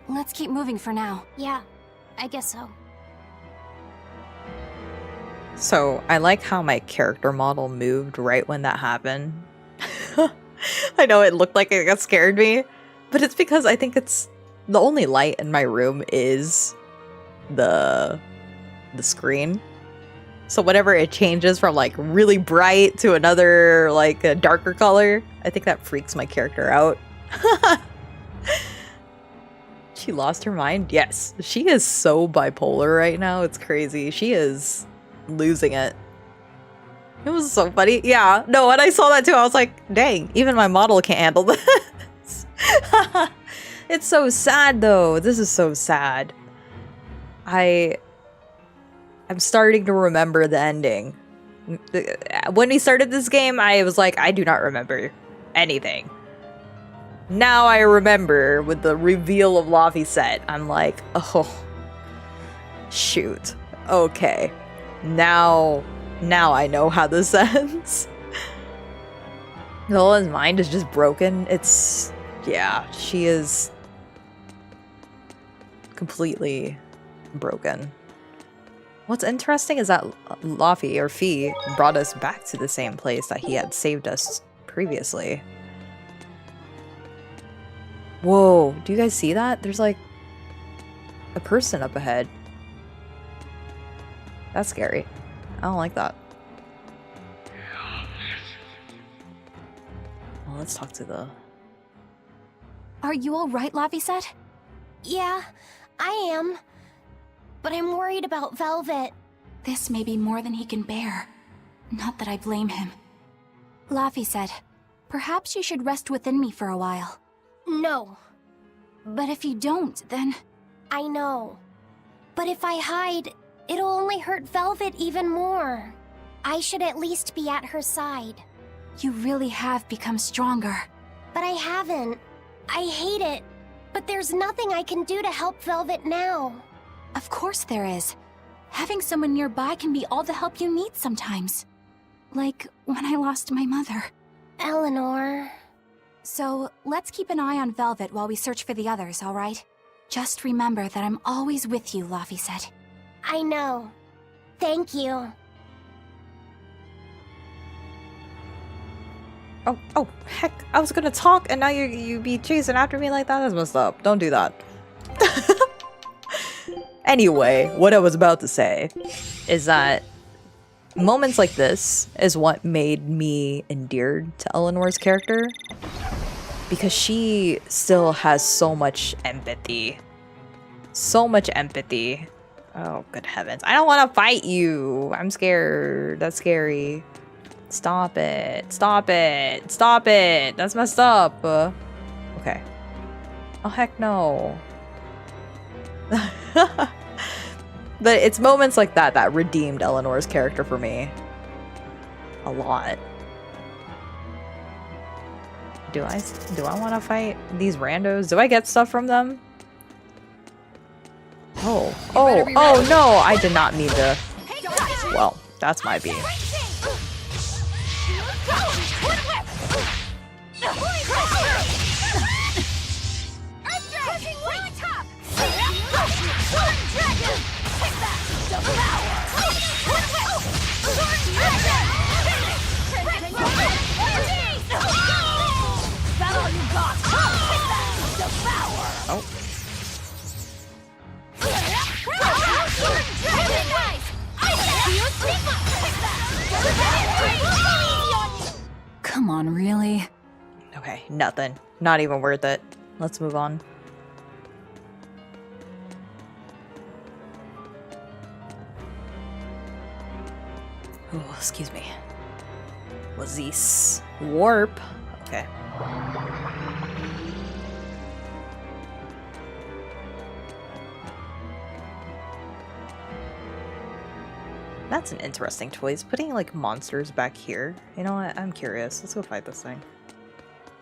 Let's keep moving for now. Yeah, I guess so. So, I like how my character model moved right when that happened. I know it looked like it scared me, but it's because I think it's the only light in my room is the screen. So whenever it changes from like really bright to another like a darker color, I think that freaks my character out. She lost her mind? Yes. She is so bipolar right now. It's crazy. She is losing it. It was so funny. Yeah. No, when I saw that too, I was like, dang, even my model can't handle this. It's so sad though. This is so sad. I'm starting to remember the ending. When we started this game, I was like, I do not remember anything. Now I remember with the reveal of Laphicet. I'm like, oh, shoot. Okay. Now I know how this ends. Nola's mind is just broken. It's, yeah, she is completely broken. What's interesting is that Laffy, or Fee, brought us back to the same place that he had saved us previously. Whoa, do you guys see that? There's like a person up ahead. That's scary. I don't like that. Well, let's talk to the... Are you alright, Laphicet? Yeah, I am. But I'm worried about Velvet. This may be more than he can bear. Not that I blame him. Laphicet, perhaps you should rest within me for a while. No. But if you don't, then... I know. But if I hide, it'll only hurt Velvet even more. I should at least be at her side. You really have become stronger. But I haven't. I hate it. But there's nothing I can do to help Velvet now. Of course there is. Having someone nearby can be all the help you need sometimes. Like when I lost my mother. Eleanor... So, let's keep an eye on Velvet while we search for the others, alright? Just remember that I'm always with you, Laphicet. I know. Thank you. Oh, heck, I was gonna talk and now you be chasing after me like that? That's messed up. Don't do that. Anyway, what I was about to say is that moments like this is what made me endeared to Eleanor's character, because she still has so much empathy. So much empathy. Oh, good heavens. I don't want to fight you. I'm scared. That's scary. Stop it. Stop it. Stop it. That's messed up. Okay. Oh, heck no. But it's moments like that that redeemed Eleanor's character for me. A lot. Do I want to fight these randos? Do I get stuff from them? Oh no, I did not mean to. Well, that's my beat. That all you got? Oh. Come on, really? Okay, nothing. Not even worth it. Let's move on. Oh, excuse me. Was this warp? Okay. That's an interesting choice. Putting like monsters back here. You know what? I'm curious. Let's go fight this thing.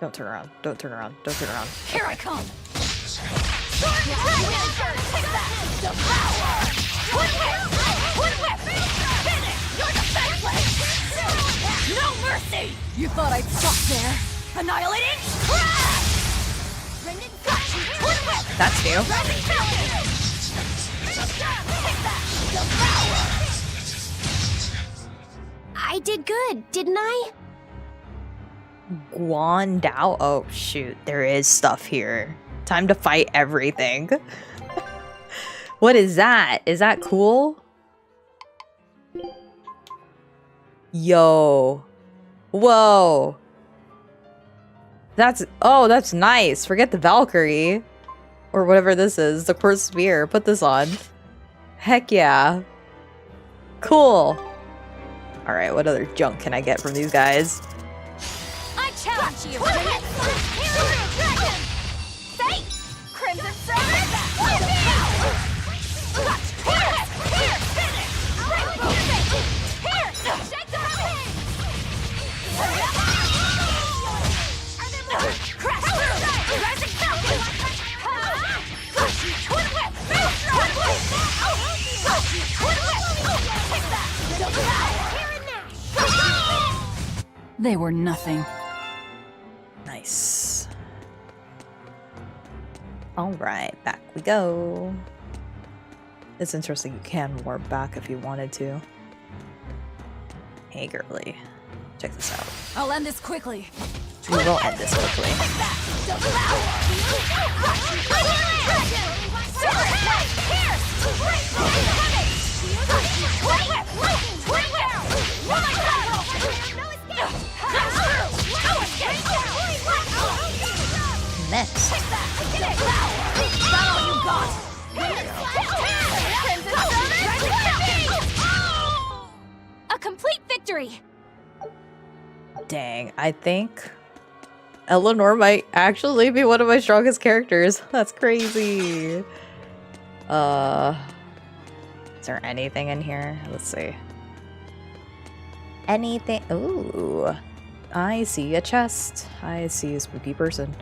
Don't turn around. Don't turn around. Don't turn around. Here I come. No mercy! You thought I'd stop there? Annihilating? That's new. I did good, didn't I? Guandao. Oh shoot, there is stuff here. Time to fight everything. What is that? Is that cool? Yo. Whoa. That's nice. Forget the Valkyrie. Or whatever this is. The Quartz Sphere. Put this on. Heck yeah. Cool. Alright, what other junk can I get from these guys? I challenge you! Say! Crimson They were nothing. Nice. Alright, back we go. It's interesting, you can warp back if you wanted to. Hey girly, check this out. I'll end this quickly. We will end this quickly. Missed. A complete victory. Dang, I think Eleanor might actually be one of my strongest characters. That's crazy. Is there anything in here? Let's see. Anything? Ooh. I see a chest. I see a spooky person.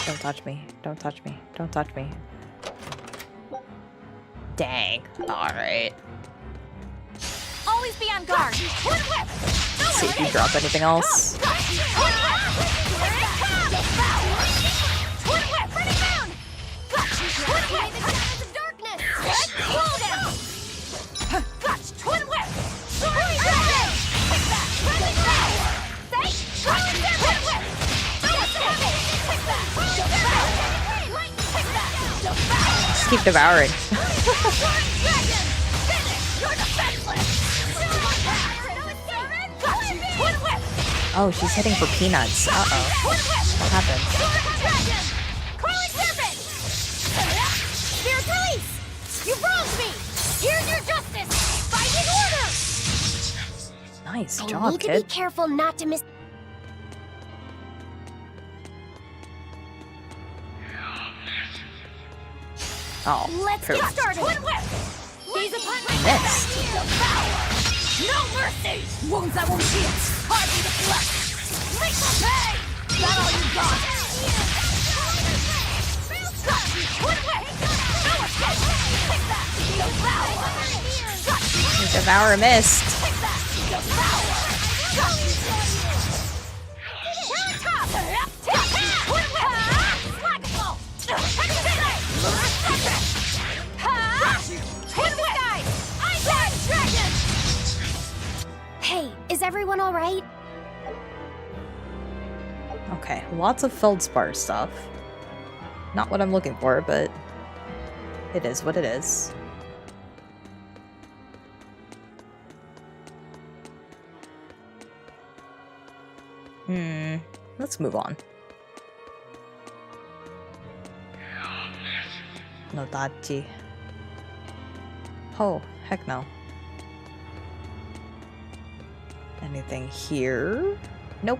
Don't touch me. Don't touch me. Don't touch me. Dang. Alright. Always be on guard. See if you drop anything else. Just keep devouring. Oh, she's hitting for peanuts. Uh-oh. What happened? You wronged me! Here's your justice! Fight in order! Nice I job, need to kid. be careful not to miss. Oh, Let's poop. get started! Gaze upon my Missed. No mercy! Wounds that won't heal! Hardly the flesh! Lethal pay! That all you got? Devour missed. Is everyone alright? Okay, lots of feldspar stuff. Not what I'm looking for, but it is what it is. Let's move on. No Dachi. Oh, heck no. Anything here? Nope.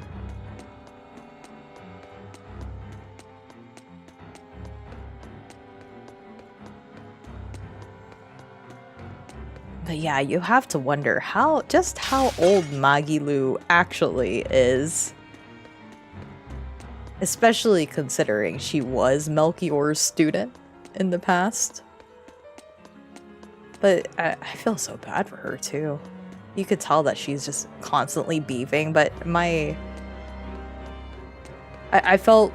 But yeah, you have to wonder just how old Magilu actually is. Especially considering she was Melchior's student in the past. But I feel so bad for her too. You could tell that she's just constantly beefing, but I felt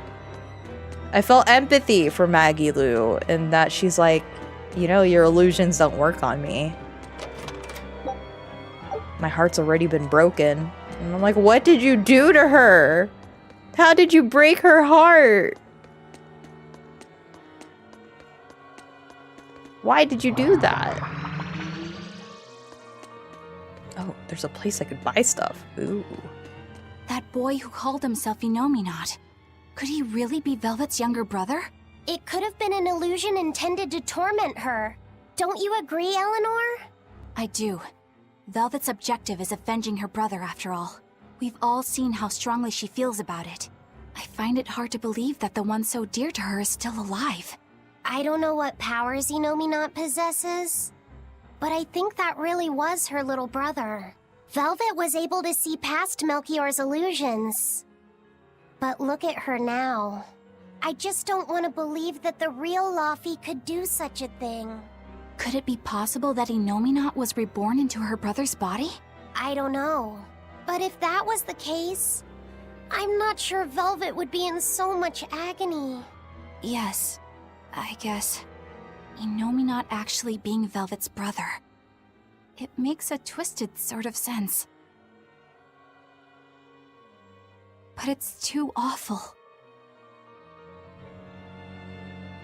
empathy for Magilu in that she's like, you know, your illusions don't work on me. My heart's already been broken. And I'm like, what did you do to her? How did you break her heart? Why did you do that? Oh, there's a place I could buy stuff. Ooh. That boy who called himself Inominat. Could he really be Velvet's younger brother? It could have been an illusion intended to torment her. Don't you agree, Eleanor? I do. Velvet's objective is avenging her brother, after all. We've all seen how strongly she feels about it. I find it hard to believe that the one so dear to her is still alive. I don't know what powers Inominat possesses, but I think that really was her little brother. Velvet was able to see past Melchior's illusions. But look at her now. I just don't want to believe that the real Laufey could do such a thing. Could it be possible that Inominat was reborn into her brother's body? I don't know. But if that was the case, I'm not sure Velvet would be in so much agony. Yes, I guess. Inominat actually being Velvet's brother. It makes a twisted sort of sense. But it's too awful.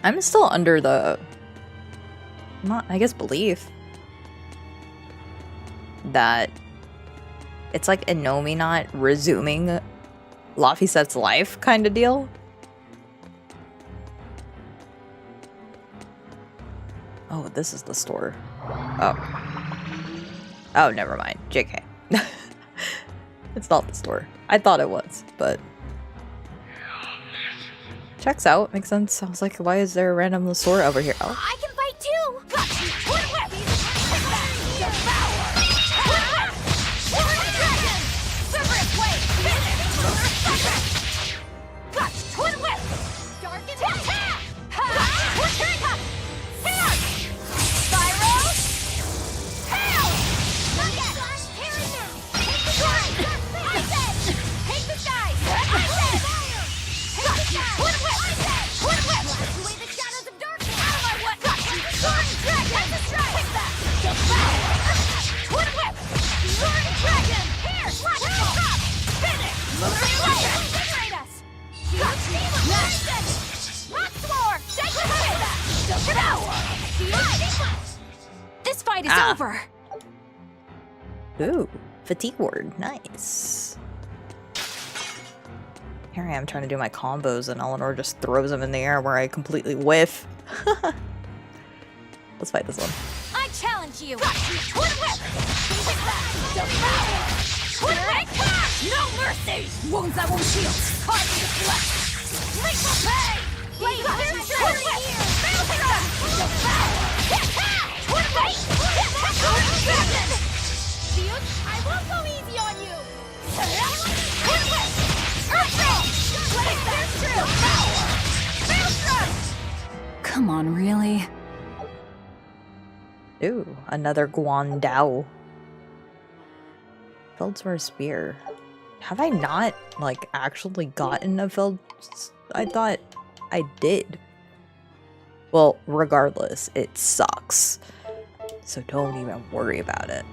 I'm still under the... I guess belief that it's like Inominat resuming Laufeyset's life kind of deal. Oh, this is the store. Oh, never mind. JK. It's not the store. I thought it was, but... Checks out. Makes sense. I was like, why is there a random store over here? Oh. I can fight too! This fight is over! Ooh, fatigue ward. Nice. Here I am trying to do my combos and Eleanor just throws them in the air where I completely whiff. Let's fight this one. I challenge you! No mercy! Wounds that won't heal! Carve me the flesh! Lethal pay! Wait, there's here! I won't go easy on you! Come on, really? Ooh, another Guandao. Feldswar Spear. Have I not, like, actually gotten a Feld... I thought I did. Well, regardless, it sucks. So don't even worry about it.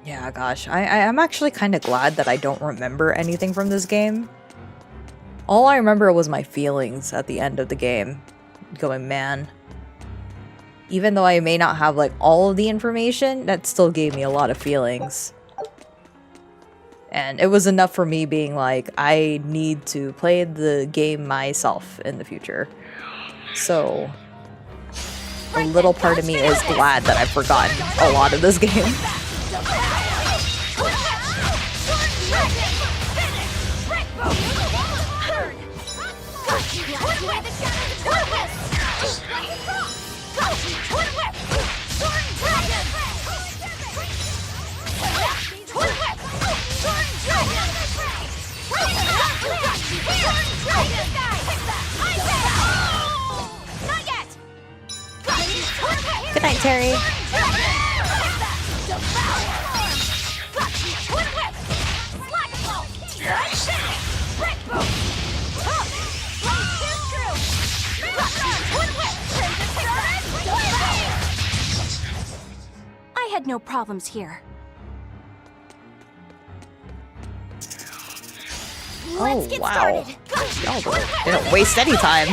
Yeah, gosh. I'm actually kind of glad that I don't remember anything from this game. All I remember was my feelings at the end of the game. Going, man. Even though I may not have, like, all of the information, that still gave me a lot of feelings. And it was enough for me being like, I need to play the game myself in the future. So, a little part of me is glad that I've forgotten a lot of this game. Good night, Terry. I had no problems here. Oh, wow. Y'all didn't waste any time.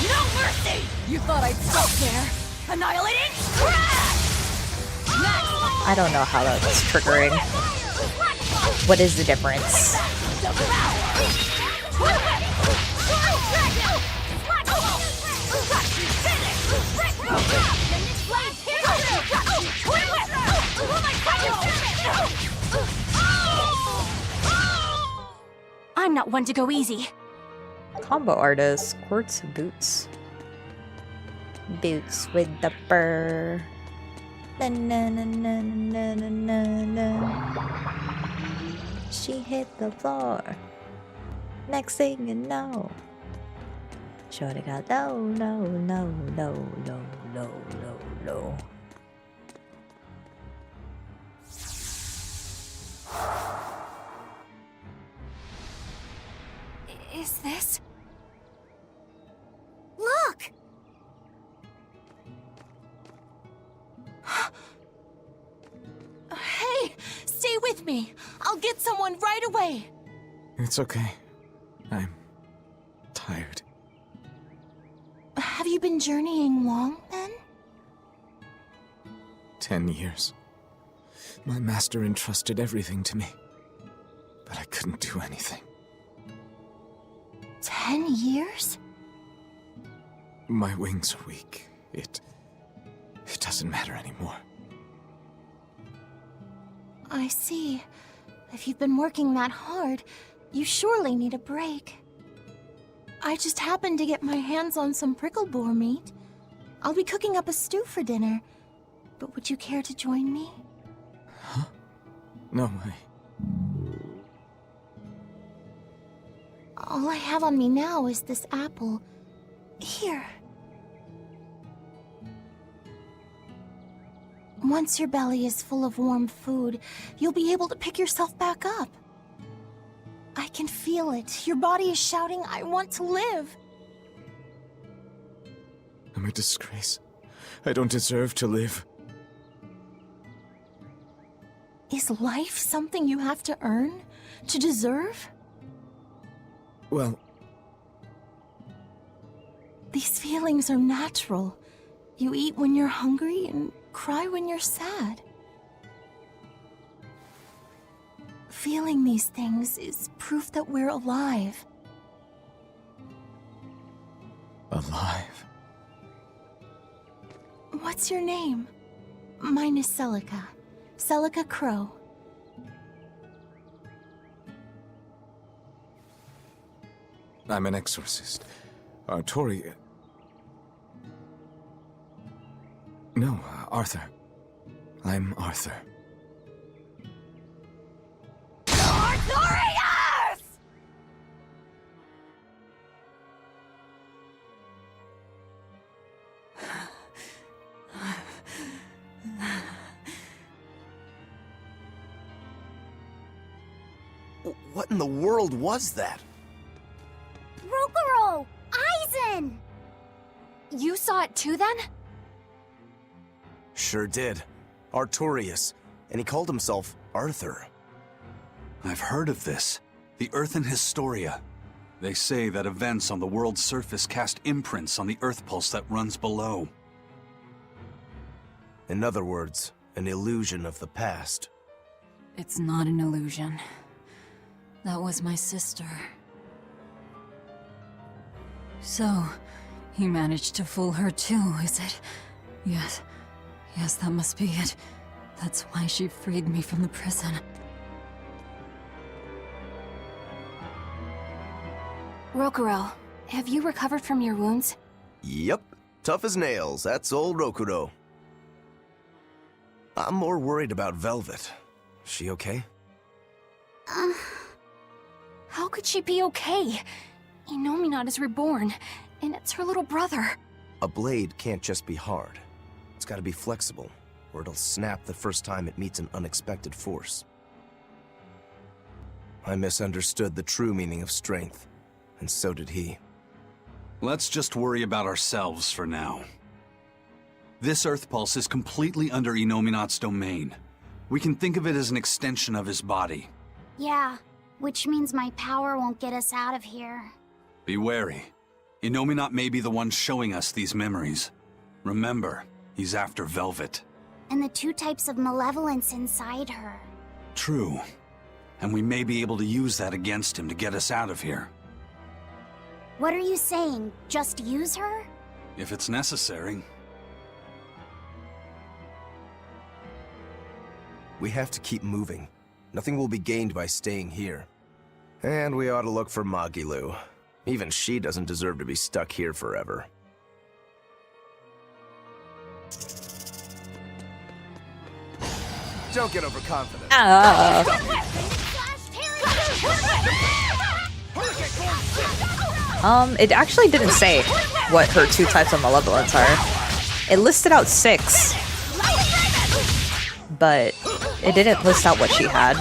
No mercy! You thought I'd stop there? Annihilating? I don't know how that's triggering. What is the difference? I'm not one to go easy. Combo artist, quartz boots. Boots with the fur. Na na na na na na na na. She hit the floor. Next thing you know, shorty got low, low, low, low, low, low, low, low. Is this? Look! Hey, stay with me. I'll get someone right away. It's okay. I'm tired. Have you been journeying long, then? 10 years. My master entrusted everything to me, but I couldn't do anything. 10 years? My wings are weak. It doesn't matter anymore. I see. If you've been working that hard, you surely need a break. I just happened to get my hands on some prickle boar meat. I'll be cooking up a stew for dinner. But would you care to join me? Huh? No, All I have on me now is this apple. Here. Once your belly is full of warm food, you'll be able to pick yourself back up. I can feel it. Your body is shouting, I want to live. I'm a disgrace. I don't deserve to live. Is life something you have to earn? To deserve? Well, these feelings are natural. You eat when you're hungry and cry when you're sad. Feeling these things is proof that we're alive. Alive? What's your name? Mine is Celica. Celica Crow. I'm an exorcist. Tori... No, Arthur. I'm Arthur. Arthurius! What in the world was that? Rokuro! You saw it too then? Sure did. Artorius. And he called himself Arthur. I've heard of this. The Earthen Historia. They say that events on the world's surface cast imprints on the Earth pulse that runs below. In other words, an illusion of the past. It's not an illusion. That was my sister. So, he managed to fool her too, is it? Yes. Yes, that must be it. That's why she freed me from the prison. Rokuro, have you recovered from your wounds? Yep. Tough as nails, that's old Rokuro. I'm more worried about Velvet. She okay? How could she be okay? Inominat is reborn, and it's her little brother. A blade can't just be hard. It's gotta be flexible, or it'll snap the first time it meets an unexpected force. I misunderstood the true meaning of strength, and so did he. Let's just worry about ourselves for now. This Earth Pulse is completely under Inominat's domain. We can think of it as an extension of his body. Yeah, which means my power won't get us out of here. Be wary. Inominat may be the one showing us these memories. Remember, he's after Velvet. And the 2 types of malevolence inside her. True. And we may be able to use that against him to get us out of here. What are you saying? Just use her? If it's necessary. We have to keep moving. Nothing will be gained by staying here. And we ought to look for Magilu. Even she doesn't deserve to be stuck here forever. Don't get overconfident. It actually didn't say what her 2 types of malevolence are. It listed out 6. But it didn't list out what she had.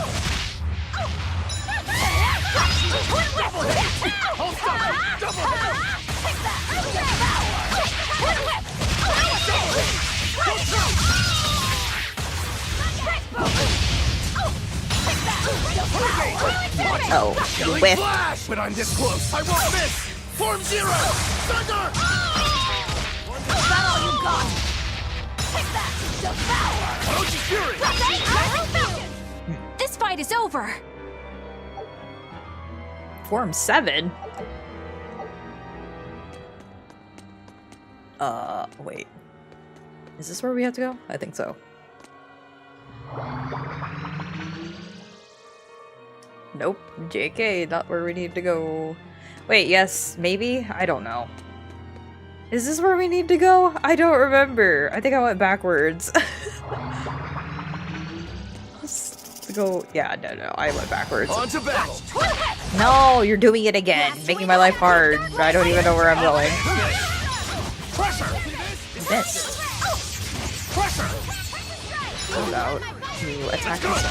Oh, you whiff. But I'm this close. I won't miss. Form 0. Thunder. Is that all you got? Take that! Devour! This fight is over! Form 7? Wait. Is this where we have to go? I think so. Nope. JK, not where we need to go. Wait, yes, maybe? I don't know. Is this where we need to go? I don't remember. I think I went backwards. Let's go. Yeah, no, I went backwards. On to battle. No, you're doing it again, making my life hard. I don't even know where I'm going. Pressure. Missed. Pressure. Hold out to attack us.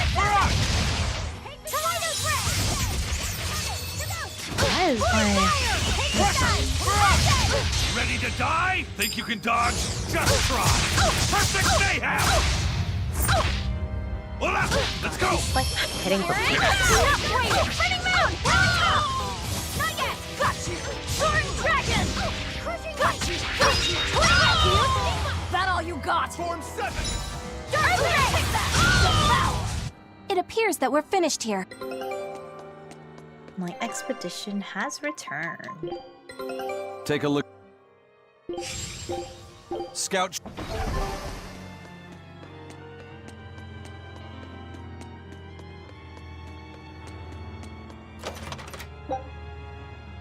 That is my... Ready to die? Think you can dodge? Just try! Perfect mayhem! Hola! Let's go! Like hitting for peanuts. Running mound! Not yet! Got you! Soaring dragon! Got you! Got you! That all you got? Form 7! It appears that we're finished here. My expedition has returned. Take a look. Scout.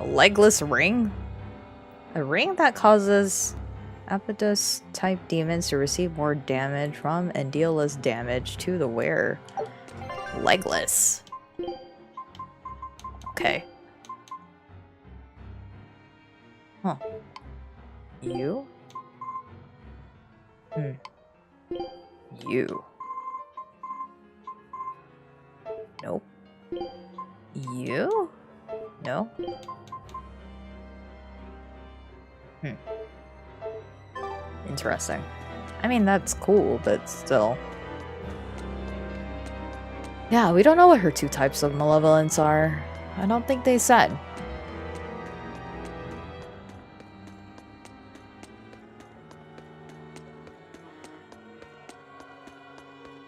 A legless ring? A ring that causes HAPPYDOSE type demons to receive more damage from and deal less damage to the wearer. Legless. Okay. Huh. You? You. Nope. You? No? Interesting. I mean, that's cool, but still. Yeah, we don't know what her 2 types of malevolence are. I don't think they said.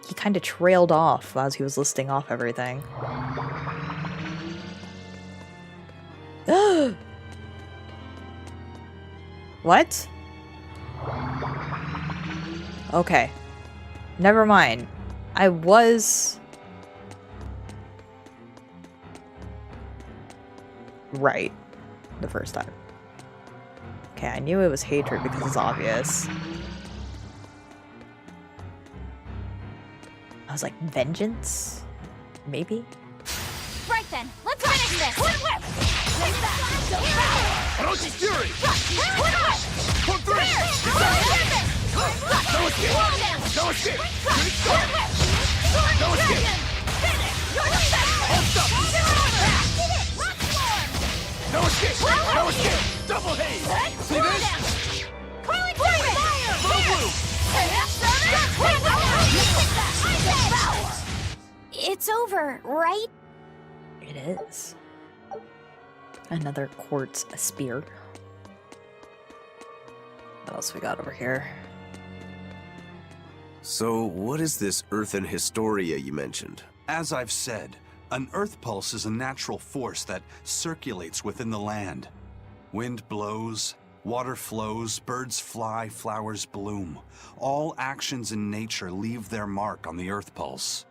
He kind of trailed off as he was listing off everything. What? Okay. Never mind. I was right the first time. Okay, I knew it was hatred because it's obvious. I was like, vengeance? Maybe? Right then, let's finish this! Whip! Ferocious Fury! Pull through! No escape! No escape! No escape! Hold up! No escape! No escape! Double haze! See this? Coiling fire! It's over, right? It is. Another quartz spear. What else we got over here? So, what is this earthen hysteria you mentioned? As I've said, an earth pulse is a natural force that circulates within the land. Wind blows, water flows, birds fly, flowers bloom. All actions in nature leave their mark on the earth pulse.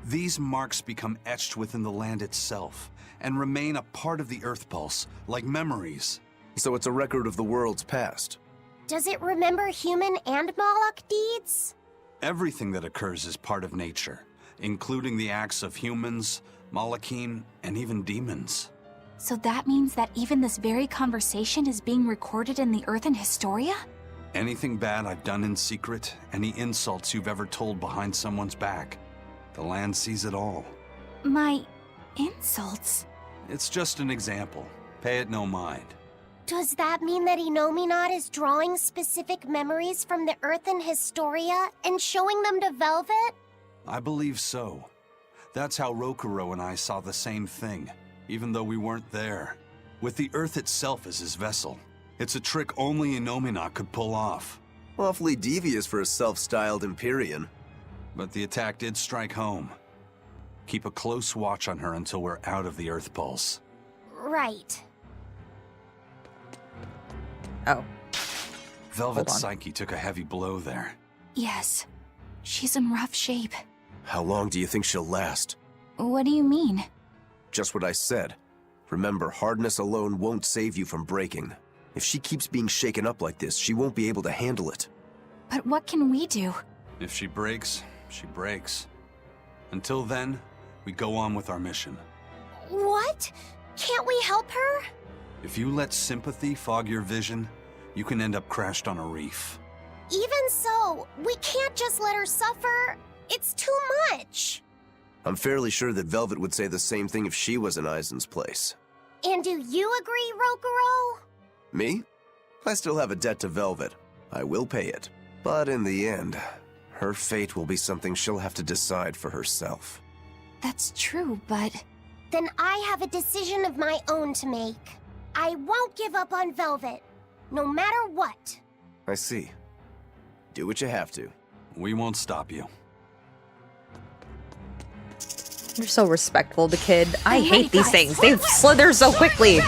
These marks become etched within the land itself and remain a part of the earth pulse, like memories. So it's a record of the world's past. Does it remember human and Moloch deeds? Everything that occurs is part of nature, including the acts of humans, Malachim, and even demons. So that means that even this very conversation is being recorded in the earthen hysteria? Anything bad I've done in secret, any insults you've ever told behind someone's back, the land sees it all. My insults? It's just an example. Pay it no mind. Does that mean that Inominat is drawing specific memories from the earthen hysteria and showing them to Velvet? I believe so. That's how Rokuro and I saw the same thing, even though we weren't there. With the Earth itself as his vessel. It's a trick only Inominat could pull off. Awfully devious for a self-styled Empyrean. But the attack did strike home. Keep a close watch on her until we're out of the Earth Pulse. Right. Oh. Velvet's psyche took a heavy blow there. Yes. She's in rough shape. How long do you think she'll last? What do you mean? Just what I said. Remember, hardness alone won't save you from breaking. If she keeps being shaken up like this, she won't be able to handle it. But what can we do? If she breaks, she breaks. Until then, we go on with our mission. What? Can't we help her? If you let sympathy fog your vision, you can end up crashed on a reef. Even so, we can't just let her suffer. It's too much. I'm fairly sure that Velvet would say the same thing if she was in Aizen's place. And do you agree, Rokuro? Me? I still have a debt to Velvet. I will pay it. But in the end, her fate will be something she'll have to decide for herself. That's true, but... Then I have a decision of my own to make. I won't give up on Velvet, no matter what. I see. Do what you have to. We won't stop you. You're so respectful, the kid. I hate these things. They slither so quickly.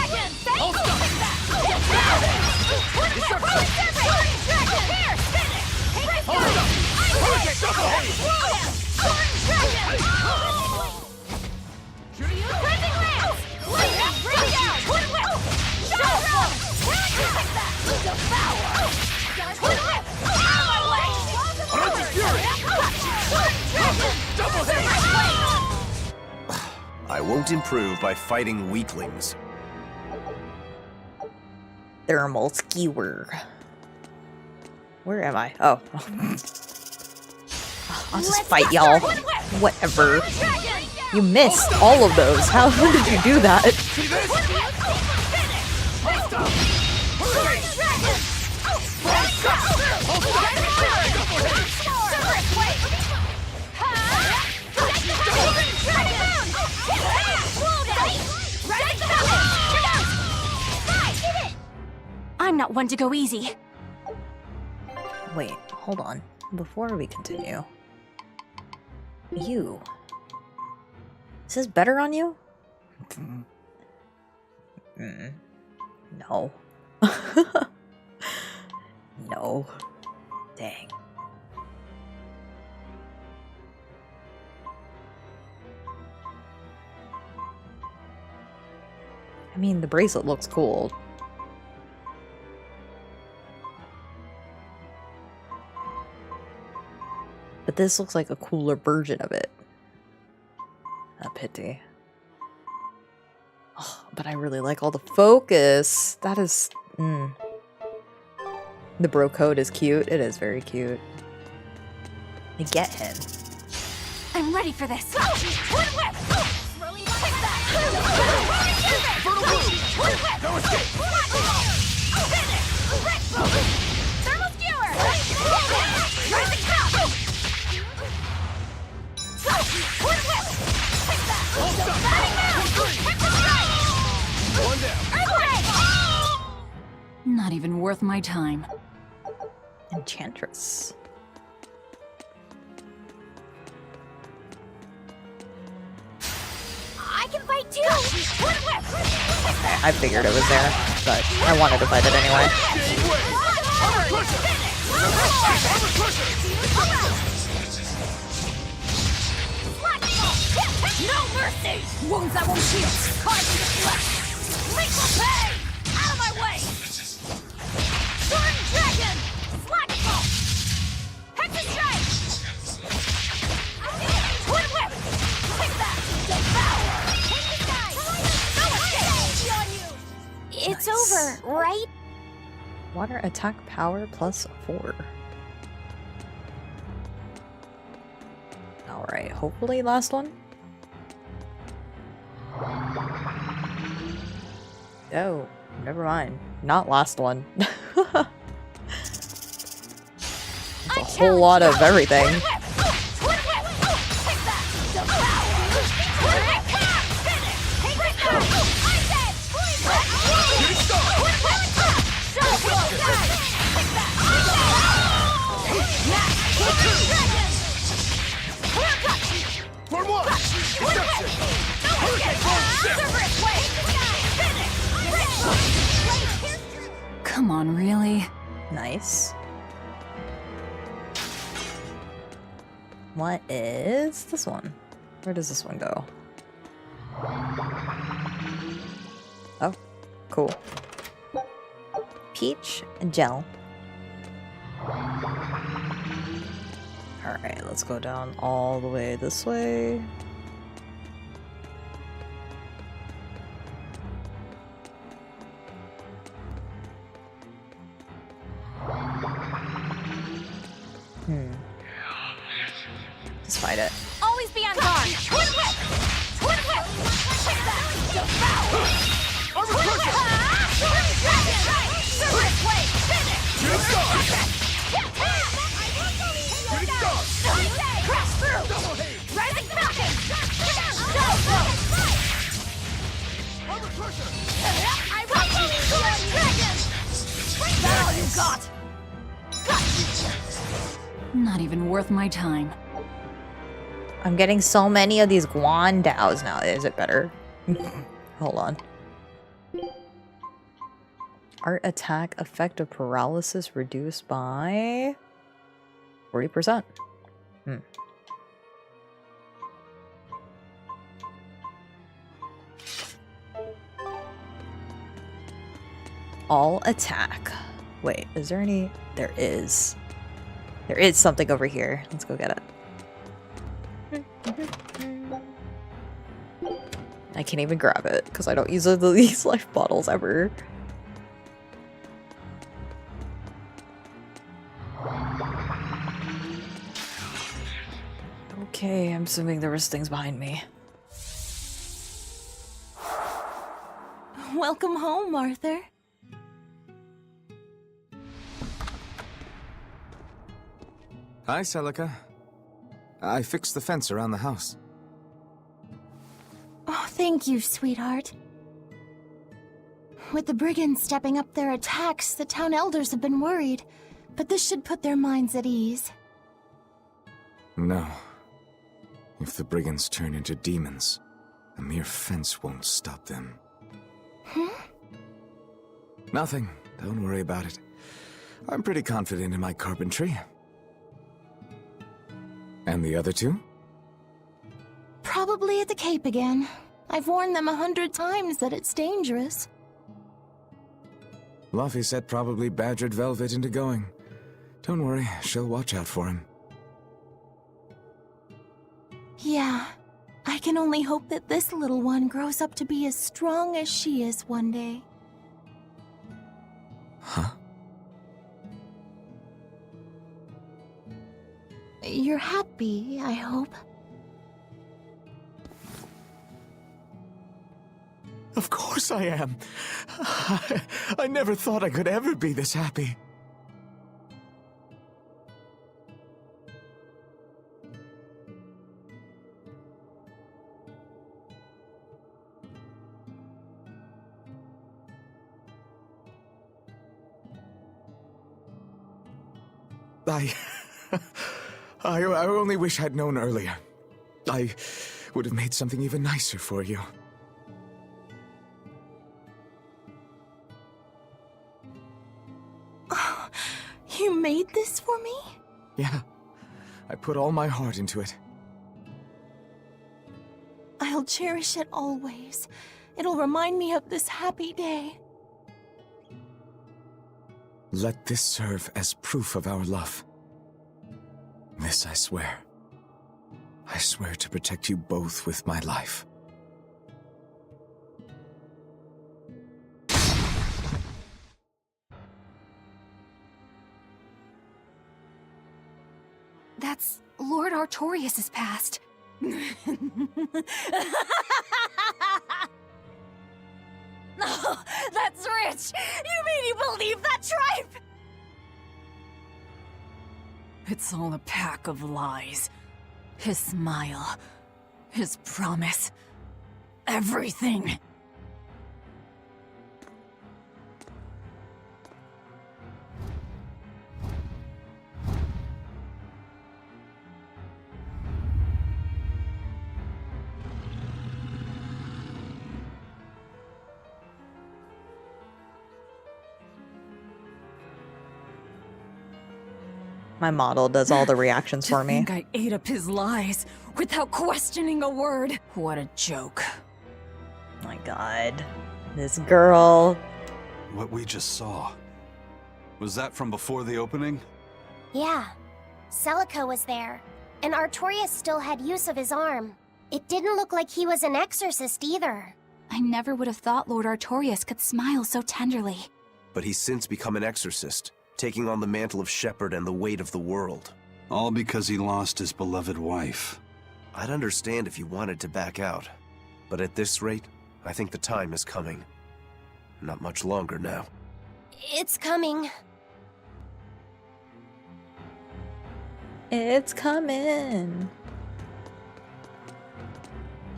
I won't improve by fighting weaklings. Thermal skewer. Where am I? Oh. I'll just fight y'all. Whatever. You missed all of those. How did you do that? I'm not one to go easy. Wait, hold on. Before we continue. You. Is this better on you? No. No. Dang. I mean, the bracelet looks cool. But this looks like a cooler version of it. A pity. Oh, but I really like all the focus. That is... The bro code is cute. It is very cute. I get him. I'm ready for this. Not even worth my time. Enchantress. I can fight too! I figured it was there, but I wanted to fight it anyway. No mercy! Wounds that won't heal! Cards in the flesh! Lethal pay! Out of my way! Sword Dragon! Slackful! Hex's Strike! Twin Whip! Take that! Devour! Take this guy! No escape! It's over, right? Water attack power plus 4. Alright, hopefully last one. Oh, never mind. Not last one. It's a whole lot of everything. Come on, really? Nice. What is this one? Where does this one go? Oh, cool. Peach and gel. Alright, let's go down all the way this way. Just fight it. Always be on guard! Twin Whip! Twin Whip! Take that! Devour! Twin Whip! Sword Dragon! Serpent Blade! Finish! Crash through! Rising Falcon! I will Sword Dragon! Is that all you got? Not even worth my time. I'm getting so many of these Guandaos now. Is it better? Hold on. Art attack effective paralysis reduced by 40%. All attack. Wait, is there any? There is. There is something over here. Let's go get it. I can't even grab it because I don't use these life bottles ever. Okay, I'm assuming there was things behind me. Welcome home, Arthur. Hi, Celica. I fixed the fence around the house. Oh, thank you, sweetheart. With the brigands stepping up their attacks, the town elders have been worried. But this should put their minds at ease. No. If the brigands turn into demons, a mere fence won't stop them. Nothing. Don't worry about it. I'm pretty confident in my carpentry. And the other two? Probably at the Cape again. I've warned them 100 times that it's dangerous. Luffy said probably badgered Velvet into going. Don't worry, she'll watch out for him. Yeah. I can only hope that this little one grows up to be as strong as she is one day. Huh? You're happy, I hope. Of course I am. I never thought I could ever be this happy. I only wish I'd known earlier. I would have made something even nicer for you. You made this for me? Yeah, I put all my heart into it. I'll cherish it always. It'll remind me of this happy day. Let this serve as proof of our love. This I swear. I swear to protect you both with my life. That's Lord Artorias' past. No, that's rich! You mean you believe that tripe? It's all a pack of lies. His smile, his promise, everything. My model does all the reactions for me. I think I ate up his lies without questioning a word. What a joke. My god. This girl. What we just saw. Was that from before the opening? Yeah. Celica was there, and Artorias still had use of his arm. It didn't look like he was an exorcist either. I never would have thought Lord Artorias could smile so tenderly. But he's since become an exorcist, taking on the mantle of shepherd and the weight of the world. All because he lost his beloved wife. I'd understand if you wanted to back out. But at this rate, I think the time is coming. Not much longer now. It's coming. It's coming.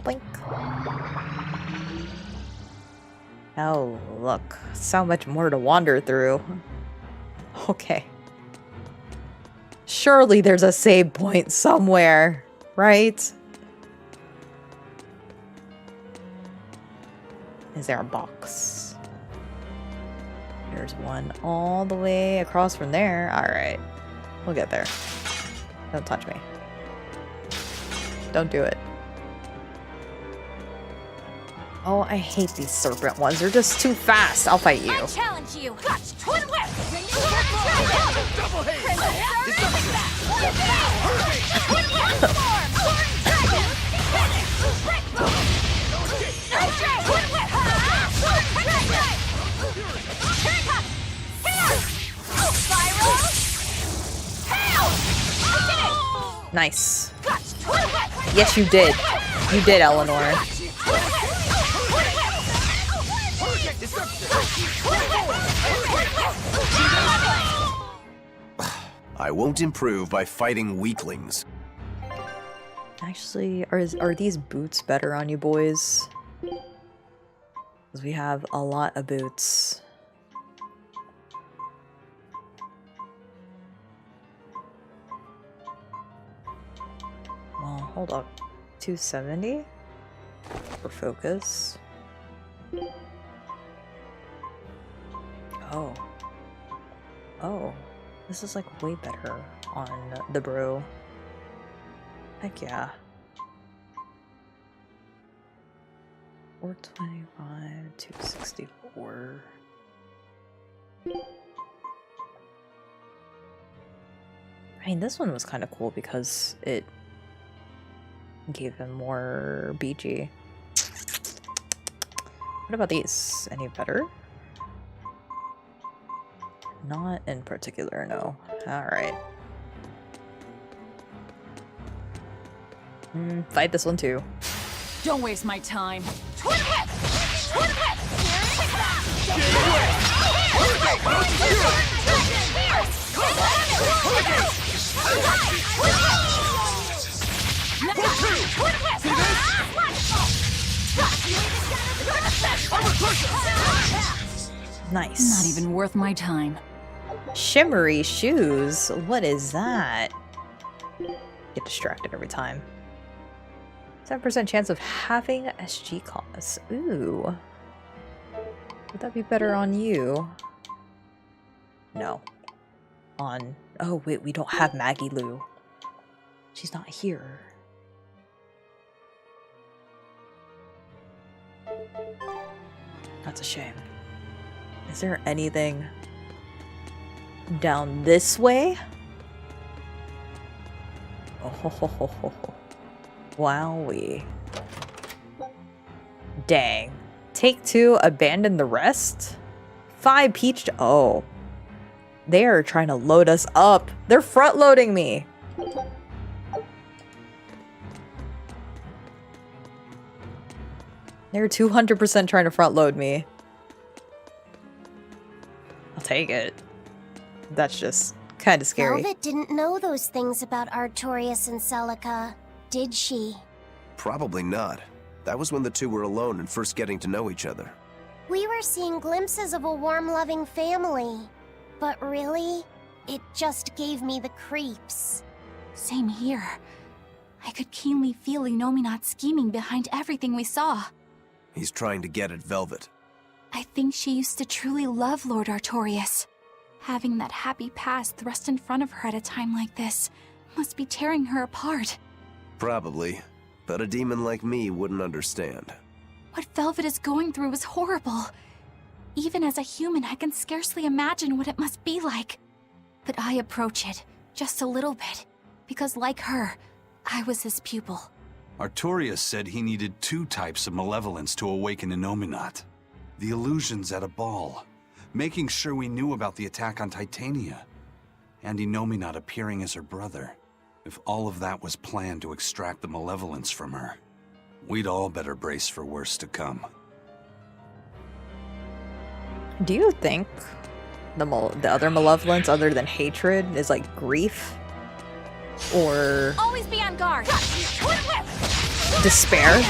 Blink. Oh, look. So much more to wander through. Okay. Surely there's a save point somewhere, right? Is there a box? There's one all the way across from there. Alright. We'll get there. Don't touch me. Don't do it. Oh, I hate these serpent ones. They're just too fast. I'll fight you. I challenge you. Twin whip. Double haze. Nice. Yes, you did. You did, Eleanor. I won't improve by fighting weaklings. Actually, are these boots better on you boys? Because we have a lot of boots. Well, hold up. 270 for focus. Oh. Oh. This is like way better on the brew. Heck yeah. 425, 264. I mean, this one was kind of cool because it gave him more BG. What about these? Any better? Not in particular, no. Alright. Fight this one too. Don't waste my time. Twin whip! Twin whip! Nice. Not even worth my time. Shimmery shoes? What is that? Get distracted every time. 7% chance of having SG costs. Ooh. Would that be better on you? No. On... Oh, wait, we don't have Maggie Lou. She's not here. That's a shame. Is there anything down this way? Oh, ho, ho, ho, ho, ho. Wowee. Dang. Take 2, abandon the rest? 5 peach... Oh. They are trying to load us up. They're front-loading me. They're 200% trying to front-load me. I'll take it. That's just kind of scary. Velvet didn't know those things about Artorias and Celica, did she? Probably not. That was when the two were alone and first getting to know each other. We were seeing glimpses of a warm, loving family. But really, it just gave me the creeps. Same here. I could keenly feel Inominat scheming behind everything we saw. He's trying to get at Velvet. I think she used to truly love Lord Artorias. Having that happy past thrust in front of her at a time like this must be tearing her apart. Probably. But a demon like me wouldn't understand. What Velvet is going through is horrible. Even as a human, I can scarcely imagine what it must be like. But I approach it, just a little bit, because like her, I was his pupil. Artorias said he needed 2 types of malevolence to awaken Inominat. The illusions at a ball, making sure we knew about the attack on Titania, and Inominat appearing as her brother. If all of that was planned to extract the malevolence from her, we'd all better brace for worse to come. Do you think the other malevolence other than hatred is like grief? Or Always be on guard. despair?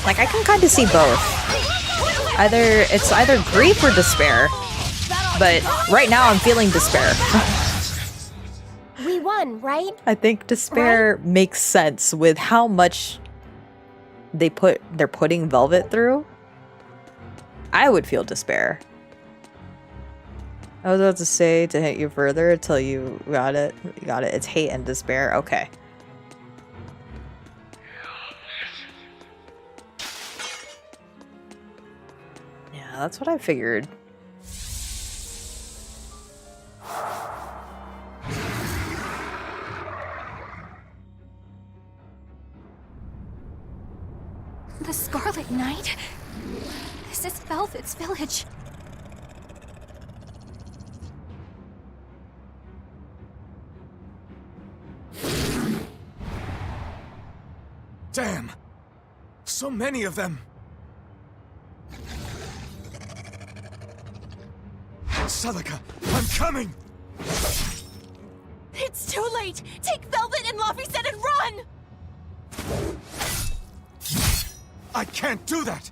Like, I can kind of see both. It's either grief or despair. But right now I'm feeling despair. We won, right? I think despair makes sense with how much they're putting Velvet through. I would feel despair. I was about to say to hit you further until you got it. You got it. It's hate and despair. Okay. Yeah, that's what I figured. The Scarlet Knight? This is Velvet's village. Damn! So many of them! Celica, I'm coming! It's too late! Take Velvet and Laphicet and run! I can't do that!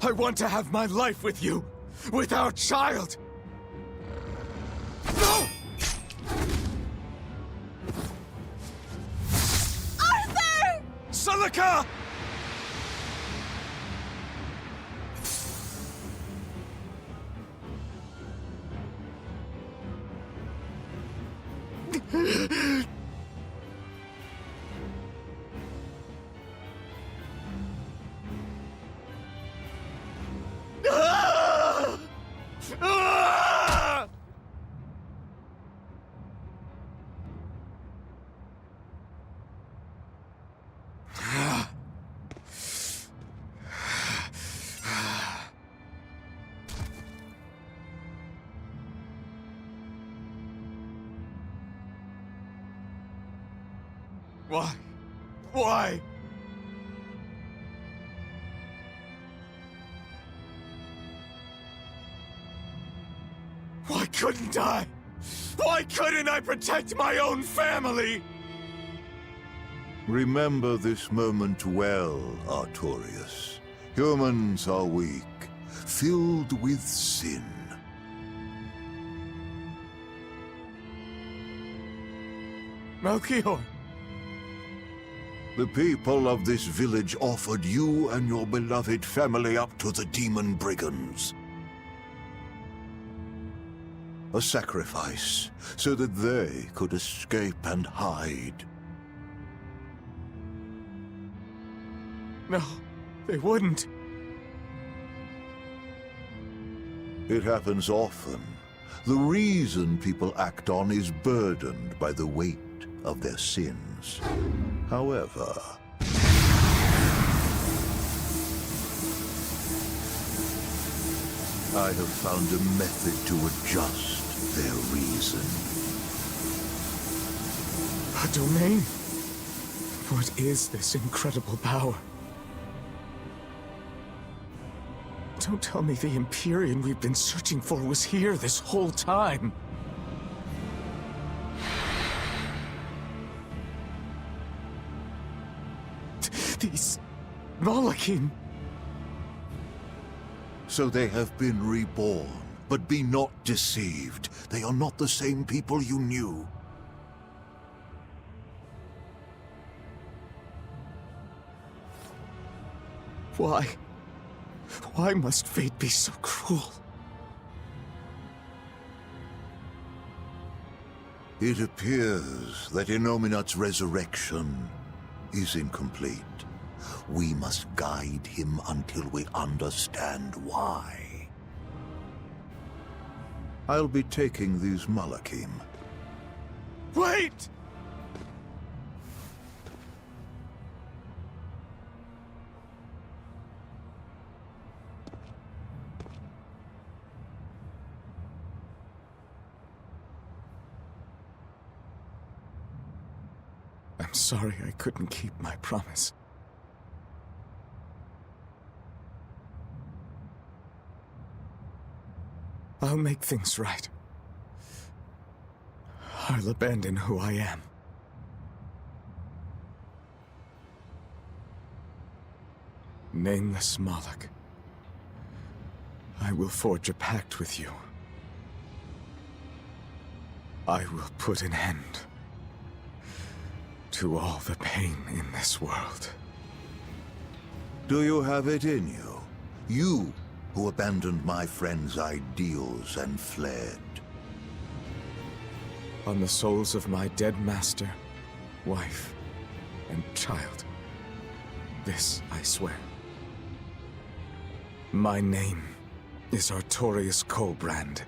I want to have my life with you, with our child! No! Arthur! Celica! Why? Why? Why couldn't I? Why couldn't I protect my own family? Remember this moment well, Artorias. Humans are weak, filled with sin. Melchior! The people of this village offered you and your beloved family up to the demon brigands. A sacrifice, so that they could escape and hide. No, they wouldn't. It happens often. The reason people act on is burdened by the weight of their sins. However, I have found a method to adjust their reason. A domain? What is this incredible power? Don't tell me the Empyrean we've been searching for was here this whole time. These Malachim. So they have been reborn, but be not deceived. They are not the same people you knew. Why? Why must fate be so cruel? It appears that Inominat's resurrection is incomplete. We must guide him until we understand why. I'll be taking these Malachim. Wait! I'm sorry I couldn't keep my promise. I'll make things right. I'll abandon who I am. Nameless Moloch, I will forge a pact with you. I will put an end to all the pain in this world. Do you have it in you? You who abandoned my friend's ideals and fled. On the souls of my dead master, wife, and child. This I swear. My name is Artorias Colbrand.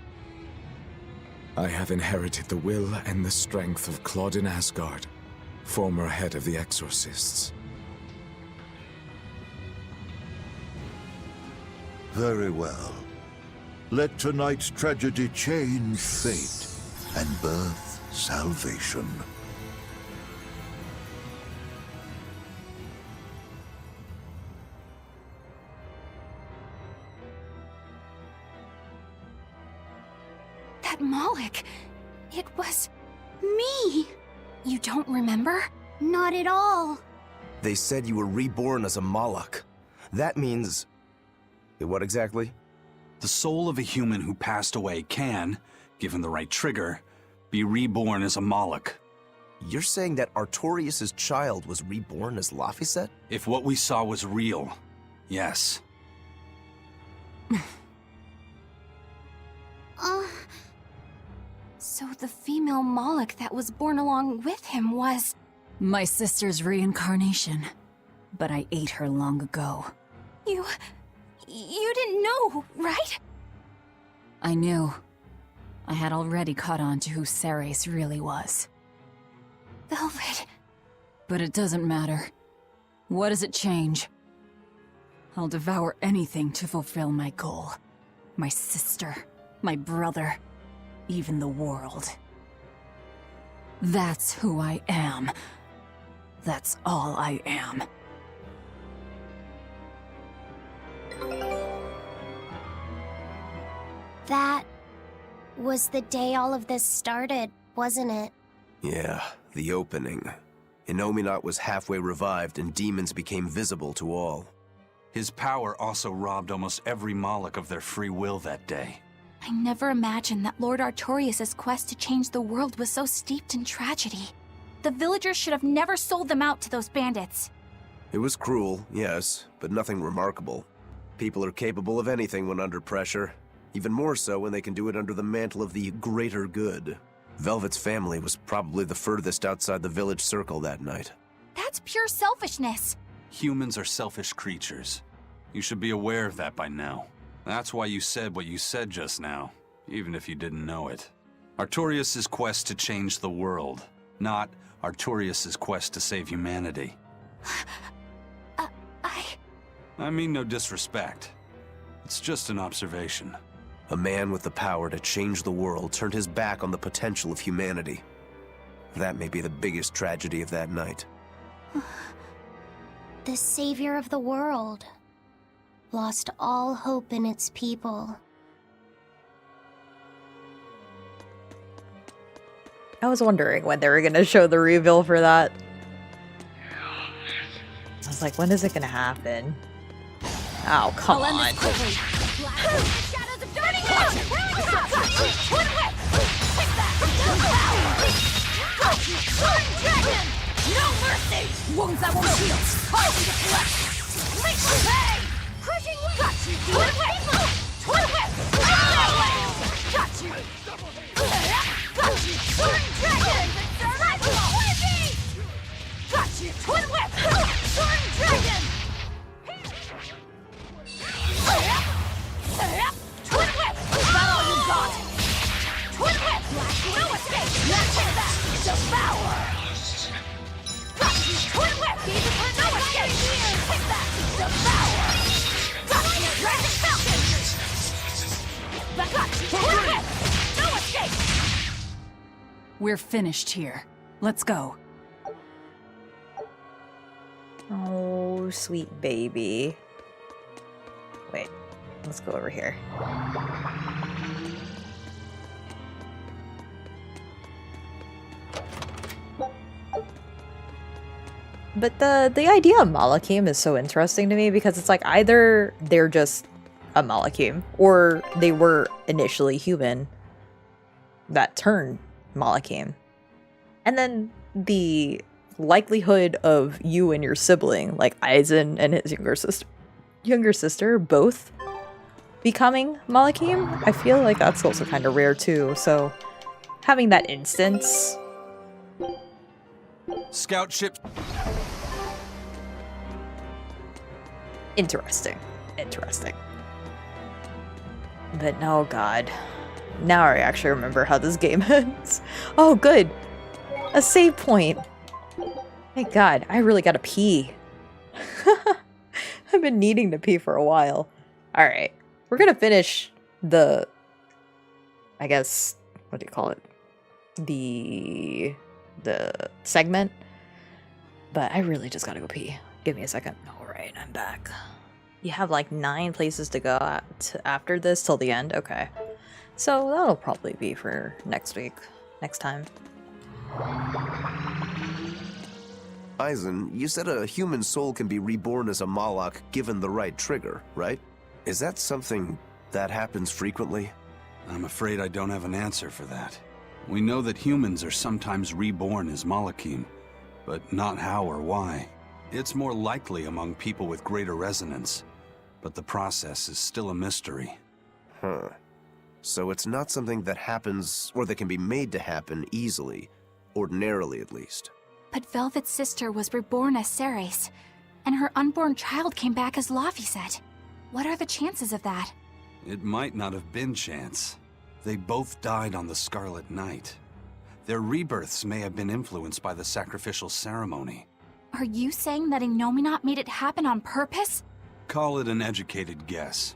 I have inherited the will and the strength of Claudin Asgard, former head of the Exorcists. Very well. Let tonight's tragedy change fate. and birth salvation. That Moloch, it was me. You don't remember? Not at all. They said you were reborn as a Moloch. That means... what exactly? The soul of a human who passed away can, given the right trigger, be reborn as a Moloch. You're saying that Artorias' child was reborn as Laphicet? If what we saw was real, yes. So the female Moloch that was born along with him was... My sister's reincarnation. But I ate her long ago. You didn't know, right? I knew. I had already caught on to who Ceres really was. Velvet. But it doesn't matter. What does it change? I'll devour anything to fulfill my goal. My sister, my brother, even the world. That's who I am. That's all I am. That was the day all of this started, wasn't it? Yeah, the opening. Innominat was halfway revived and demons became visible to all. His power also robbed almost every Moloch of their free will that day. I never imagined that Lord Artorias' quest to change the world was so steeped in tragedy. The villagers should have never sold them out to those bandits. It was cruel, yes, but nothing remarkable. People are capable of anything when under pressure. Even more so when they can do it under the mantle of the greater good. Velvet's family was probably the furthest outside the village circle that night. That's pure selfishness. Humans are selfish creatures. You should be aware of that by now. That's why you said what you said just now, even if you didn't know it. Artorias' quest to change the world, not Artorias' quest to save humanity. I mean no disrespect. It's just an observation. A man with the power to change the world turned his back on the potential of humanity. That may be the biggest tragedy of that night. The savior of the world lost all hope in its people. I was wondering when they were gonna show the reveal for that. I was like, when is it gonna happen? Oh, come on. No mercy! Wounds that won't heal! Hard to deflect! Make me pay! Crushing whip! Got you! Twin whip! Twin whip! That way! Got you! Got you! Soaring dragon! Whippy! Got you! Twin whip! Soaring dragon! Twin whip! Is that all you got? Twin whip! No escape! Let's hit that! Devour! Twin whip! No escape! Take that! Devour! Got you! Dragon Falcon! Got you! Twin whip! No escape! We're finished here. Let's go. Oh, sweet baby. Wait, let's go over here. But the idea of Malachim is so interesting to me because it's like either they're just a Malachim or they were initially human that turned Malachim. And then the likelihood of you and your sibling, like Aizen and his younger sister, both becoming Malachim, I feel like that's also kind of rare too. So having that instance. Scout ship. Interesting. But no, God. Now I actually remember how this game ends. Oh, good. A save point. Thank God. I really gotta pee. I've been needing to pee for a while. Alright. We're gonna finish the... I guess... What do you call it? the segment. But I really just gotta go pee. Give me a second. Alright, I'm back. You have like 9 places to go after this till the end? Okay. So that'll probably be for next week. Next time. Eisen, you said a human soul can be reborn as a Moloch given the right trigger, right? Is that something that happens frequently? I'm afraid I don't have an answer for that. We know that humans are sometimes reborn as Molochim, but not how or why. It's more likely among people with greater resonance, but the process is still a mystery. Huh. So it's not something that happens, or that can be made to happen easily, ordinarily at least. But Velvet's sister was reborn as Ceres, and her unborn child came back as Laphicet. What are the chances of that? It might not have been chance. They both died on the Scarlet Night. Their rebirths may have been influenced by the sacrificial ceremony. Are you saying that Innominat made it happen on purpose? Call it an educated guess.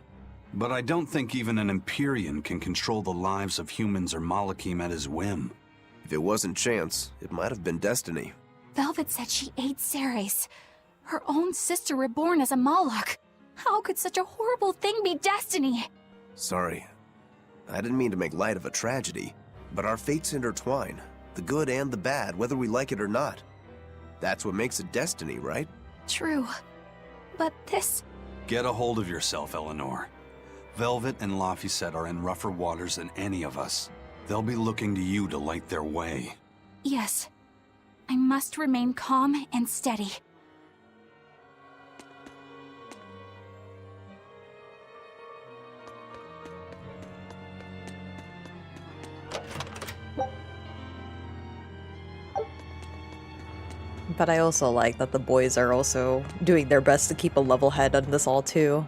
But I don't think even an Empyrean can control the lives of humans or Molochim at his whim. If it wasn't chance, it might have been destiny. Velvet said she ate Ceres, her own sister reborn as a Moloch. How could such a horrible thing be destiny? Sorry. I didn't mean to make light of a tragedy, but our fates intertwine, the good and the bad, whether we like it or not. That's what makes it destiny, right? True. But this... Get a hold of yourself, Eleanor. Velvet and Laphicet are in rougher waters than any of us. They'll be looking to you to light their way. Yes. I must remain calm and steady. But I also like that the boys are also doing their best to keep a level head on this all too.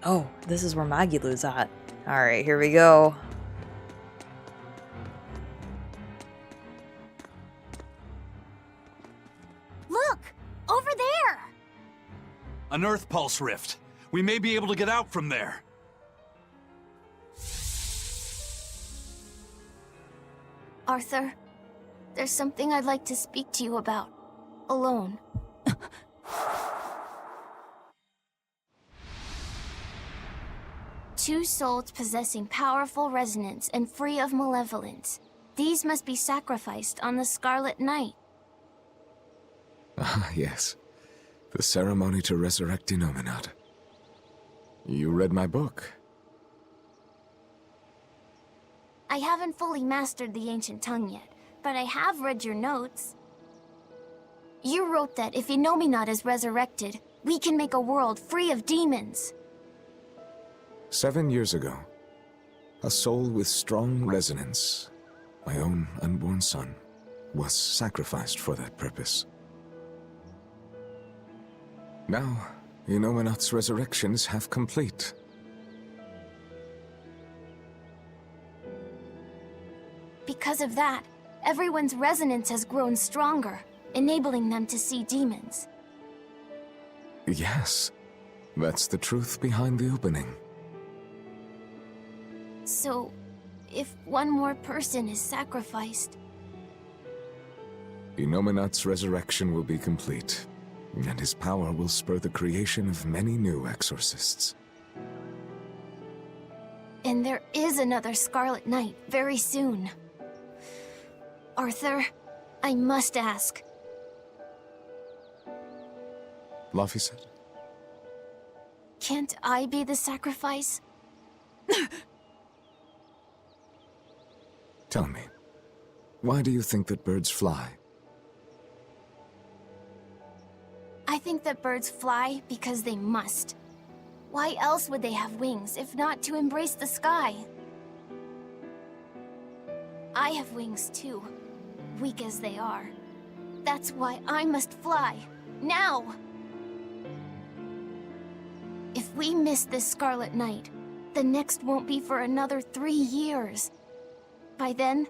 Oh, this is where Magilou's at. Alright, here we go. Look! Over there! An Earth Pulse rift. We may be able to get out from there. Arthur, there's something I'd like to speak to you about. Alone. Two souls possessing powerful resonance and free of malevolence. These must be sacrificed on the Scarlet Night. Ah, yes. The ceremony to resurrect Innominat. You read my book. I haven't fully mastered the ancient tongue yet, but I have read your notes. You wrote that if Innominat is resurrected, we can make a world free of demons. 7 years ago, a soul with strong resonance, my own unborn son, was sacrificed for that purpose. Now, Innominat's resurrection is half complete. Because of that, everyone's resonance has grown stronger, enabling them to see demons. Yes, that's the truth behind the opening. So, if one more person is sacrificed... Innominat's resurrection will be complete, and his power will spur the creation of many new exorcists. And there is another Scarlet Night very soon. Arthur, I must ask. Laphicet? Can't I be the sacrifice? Tell me, why do you think that birds fly? I think that birds fly because they must. Why else would they have wings if not to embrace the sky? I have wings too, weak as they are. That's why I must fly, now! If we miss this Scarlet Night, the next won't be for another 3 years. By then,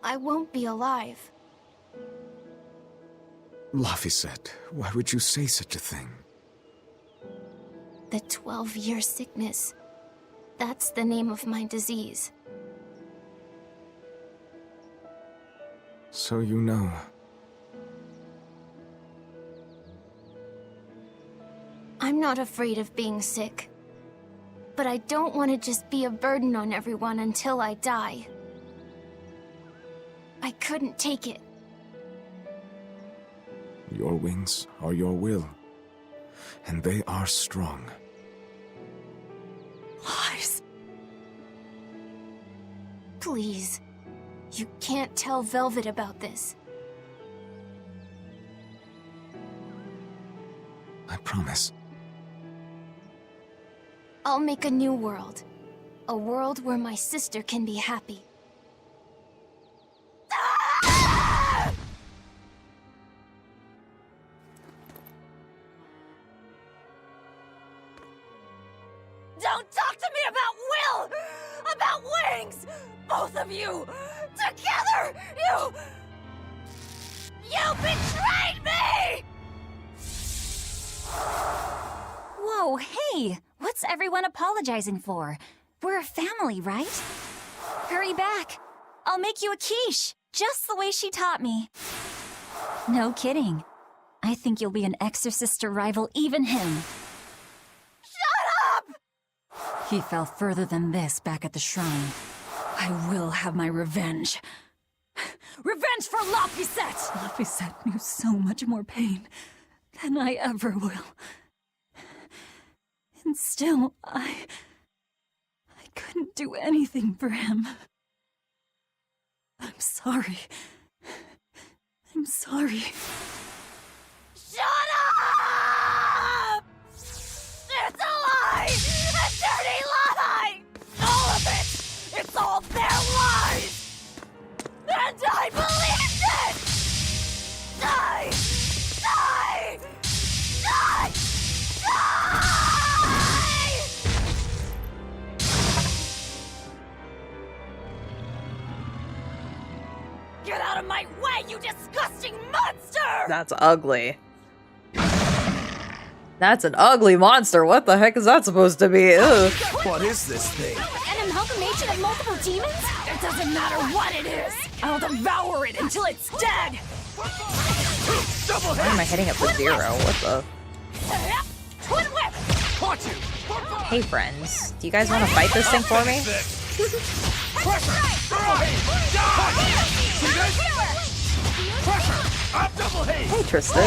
I won't be alive. Laphicet, why would you say such a thing? The 12-year sickness. That's the name of my disease. So you know. I'm not afraid of being sick. But I don't want to just be a burden on everyone until I die. I couldn't take it. Your wings are your will. And they are strong. Lies. Please. You can't tell Velvet about this. I promise. I'll make a new world. A world where my sister can be happy. Don't talk to me about will! About wings! Both of you! Together! You betrayed me! Whoa, hey! What's everyone apologizing for? We're a family, right? Hurry back. I'll make you a quiche, just the way she taught me. No kidding. I think you'll be an exorcist to rival even him. Shut up! He fell further than this back at the shrine. I will have my revenge. Revenge for Laphicet! Laphicet knew so much more pain than I ever will. And still, I couldn't do anything for him. I'm sorry. I'm sorry. Shut up! It's a lie! A dirty lie! All of it! It's all their lies! And I believed it! Die! Die! Die! Die! Get out of my way, you disgusting monster! That's ugly. That's an ugly monster. What the heck is that supposed to be? Ugh. What is this thing? An amalgamation of multiple demons? It doesn't matter what it is! I'll devour it until it's dead! Why am I hitting it for 0? What the? Twin whip! Caught you! Hey friends, do you guys want to fight this thing for me? Hey Tristan.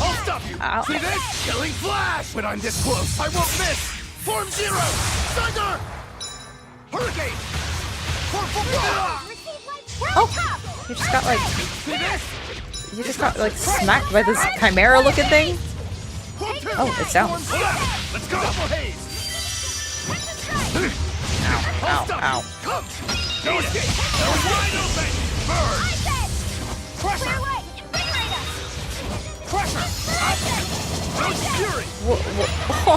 I'll stop you! Ow. See this? Killing flash! When I'm this close, I won't miss! Form 0! Thunder! Hurricane! Oh, you just got like... See this? You just got like smacked by this chimera looking thing? Oh, it's down. Let's go! Double haze! Ow, ow. Come! No escape! Wide open! Burn! Pressure! Pressure! Up! Fury!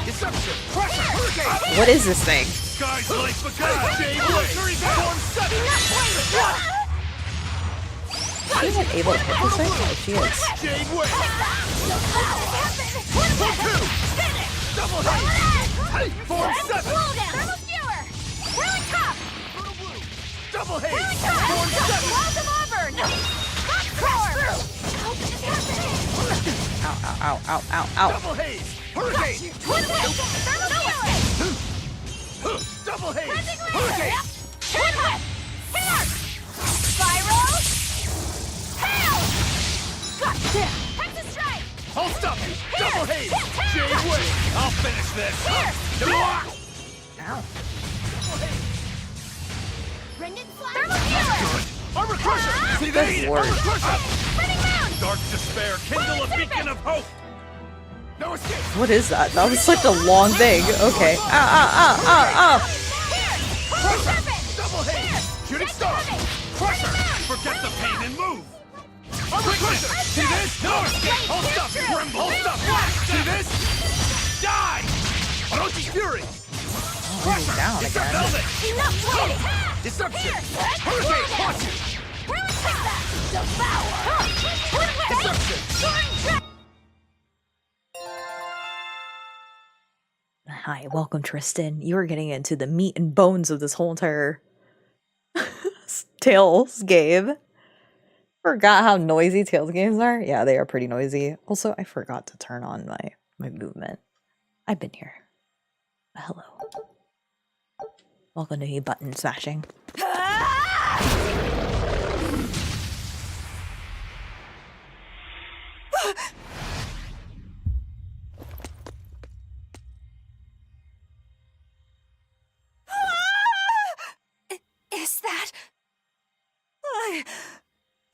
Deception! Pressure! Hurricane! What is this thing? Skies like Bagad! Jade Wave! Form 7! Is she even able to hit this thing? Oh, she is. Jade Wave! Form 2! Double haze! Form 7! Double haze! Form 7! Walls of Auburn! Ow, ow, ow, ow, ow. Double haze! Hurricane! Twin whip! Double haze! Hurricane! Twin whip! Here! Spiral! Hail! Gotcha! Texas strike! I'll stop you! Double haze! Jade Wave! I'll finish this! Here! Ow. Thermal Fury! Armor Crusher! See this? Good lord. Armor Crusher! Spinning round! Dark despair, kindle a beacon of hope! No escape! What is that? That was such a long thing. Okay. Ow, ow, ow, ow, ow. Crusher! Double haze! Shooting star! Crusher! Forget the pain and move! Armor Crusher! See this? No escape! Hold up! Tremble! Hold up! See this? Die! Orochi Fury! He's down It's a again. velvet! Enough waiting! Deception! Hurricane! Caught you! Devour! Hi, welcome Tristan. You are getting into the meat and bones of this whole entire Tails game. Forgot how noisy Tails games are. Yeah, they are pretty noisy. Also, I forgot to turn on my movement. I've been here. Hello. Welcome to me button smashing. Is that...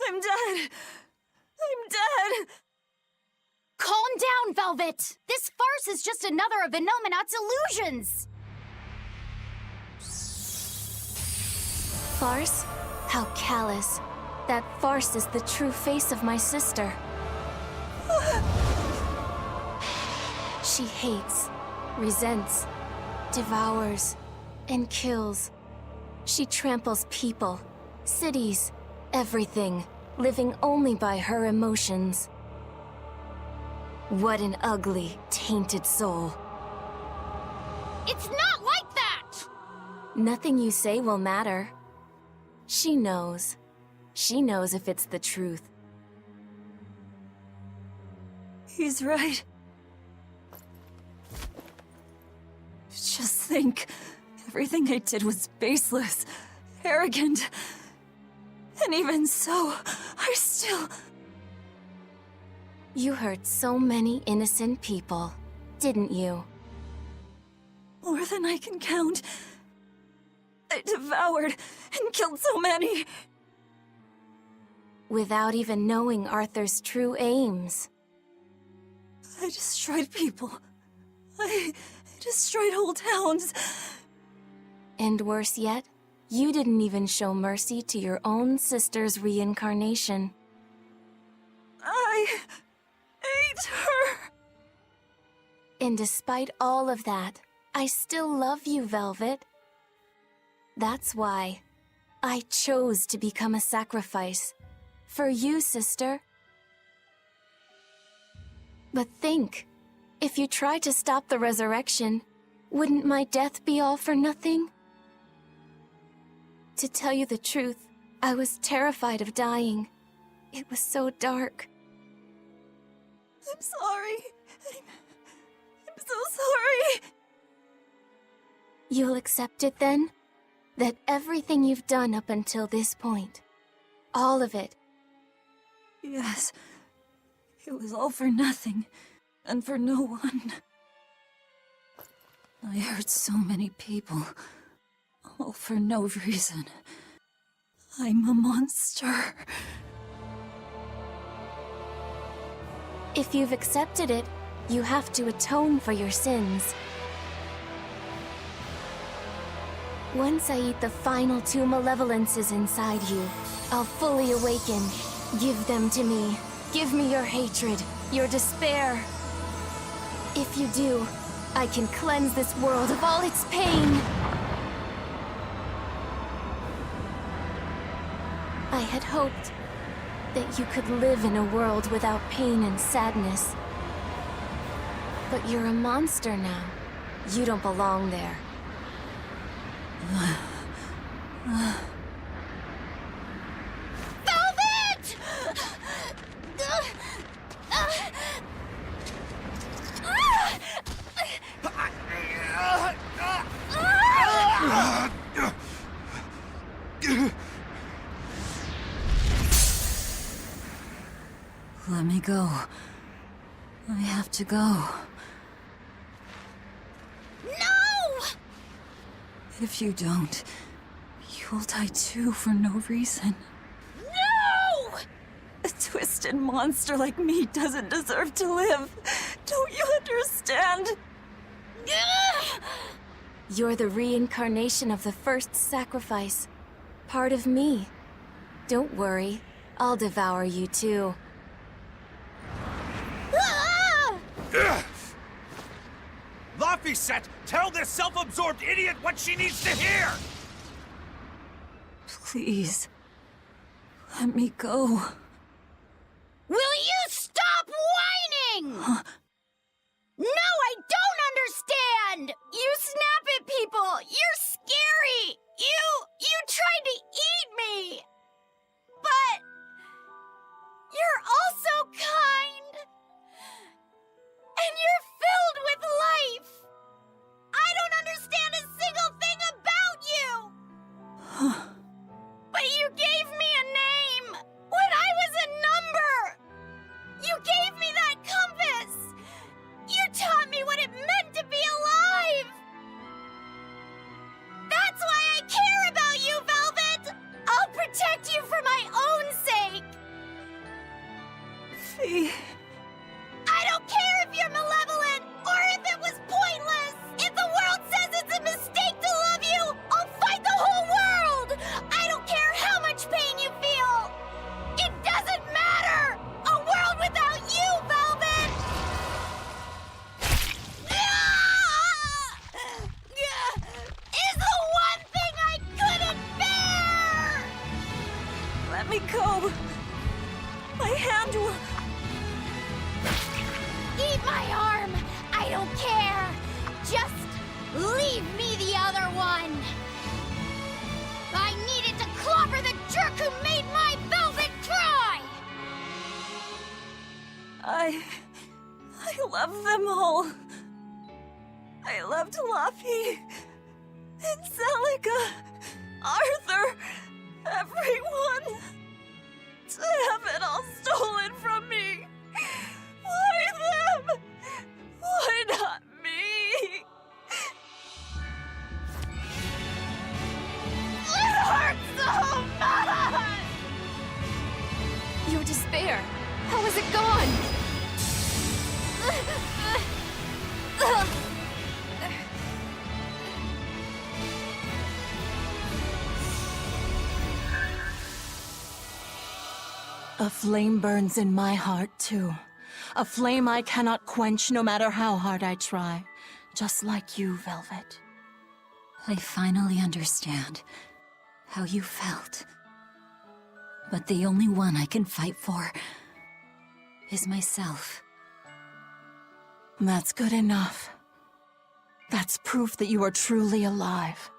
I'm dead. I'm dead. Calm down, Velvet! This farce is just another of Inominat's illusions! Farce? How callous. That farce is the true face of my sister. She hates, resents, devours, and kills. She tramples people, cities, everything, living only by her emotions. What an ugly, tainted soul. It's not like that! Nothing you say will matter. She knows. She knows if it's the truth. He's right. Just think, everything I did was baseless, arrogant. And even so, I still... You hurt so many innocent people, didn't you? More than I can count. I devoured and killed so many. Without even knowing Arthur's true aims. I destroyed people. I destroyed whole towns. And worse yet, you didn't even show mercy to your own sister's reincarnation. I ate her. And despite all of that, I still love you, Velvet. That's why I chose to become a sacrifice. For you, sister. But think, if you tried to stop the resurrection, wouldn't my death be all for nothing? To tell you the truth, I was terrified of dying. It was so dark. I'm sorry. I'm so sorry. You'll accept it then? That everything you've done up until this point, all of it. Yes. It was all for nothing, and for no one. I hurt so many people, all for no reason. I'm a monster. If you've accepted it, you have to atone for your sins. Once I eat the final 2 malevolences inside you, I'll fully awaken. Give them to me. Give me your hatred, your despair. If you do, I can cleanse this world of all its pain. I had hoped that you could live in a world without pain and sadness. But you're a monster now. You don't belong there. Velvet! Let me go. I have to go. No! If you don't, you'll die too for no reason. No! A twisted monster like me doesn't deserve to live. Don't you understand? You're the reincarnation of the first sacrifice. Part of me. Don't worry, I'll devour you too. Laphicet, tell this self-absorbed idiot what she needs to hear! Please. Let me go. Will you stop whining? Huh? No, I don't understand! You snap at people! You're scary! You tried to eat me! love them all. I loved Laffy and Celica, Arthur, everyone. To have it all stolen from me. Why them? Why not me? It hurts so much! Your despair, how is it gone? A flame burns in my heart, too. A flame I cannot quench no matter how hard I try. Just like you, Velvet. I finally understand how you felt. But the only one I can fight for is myself. That's good enough. That's proof that you are truly alive.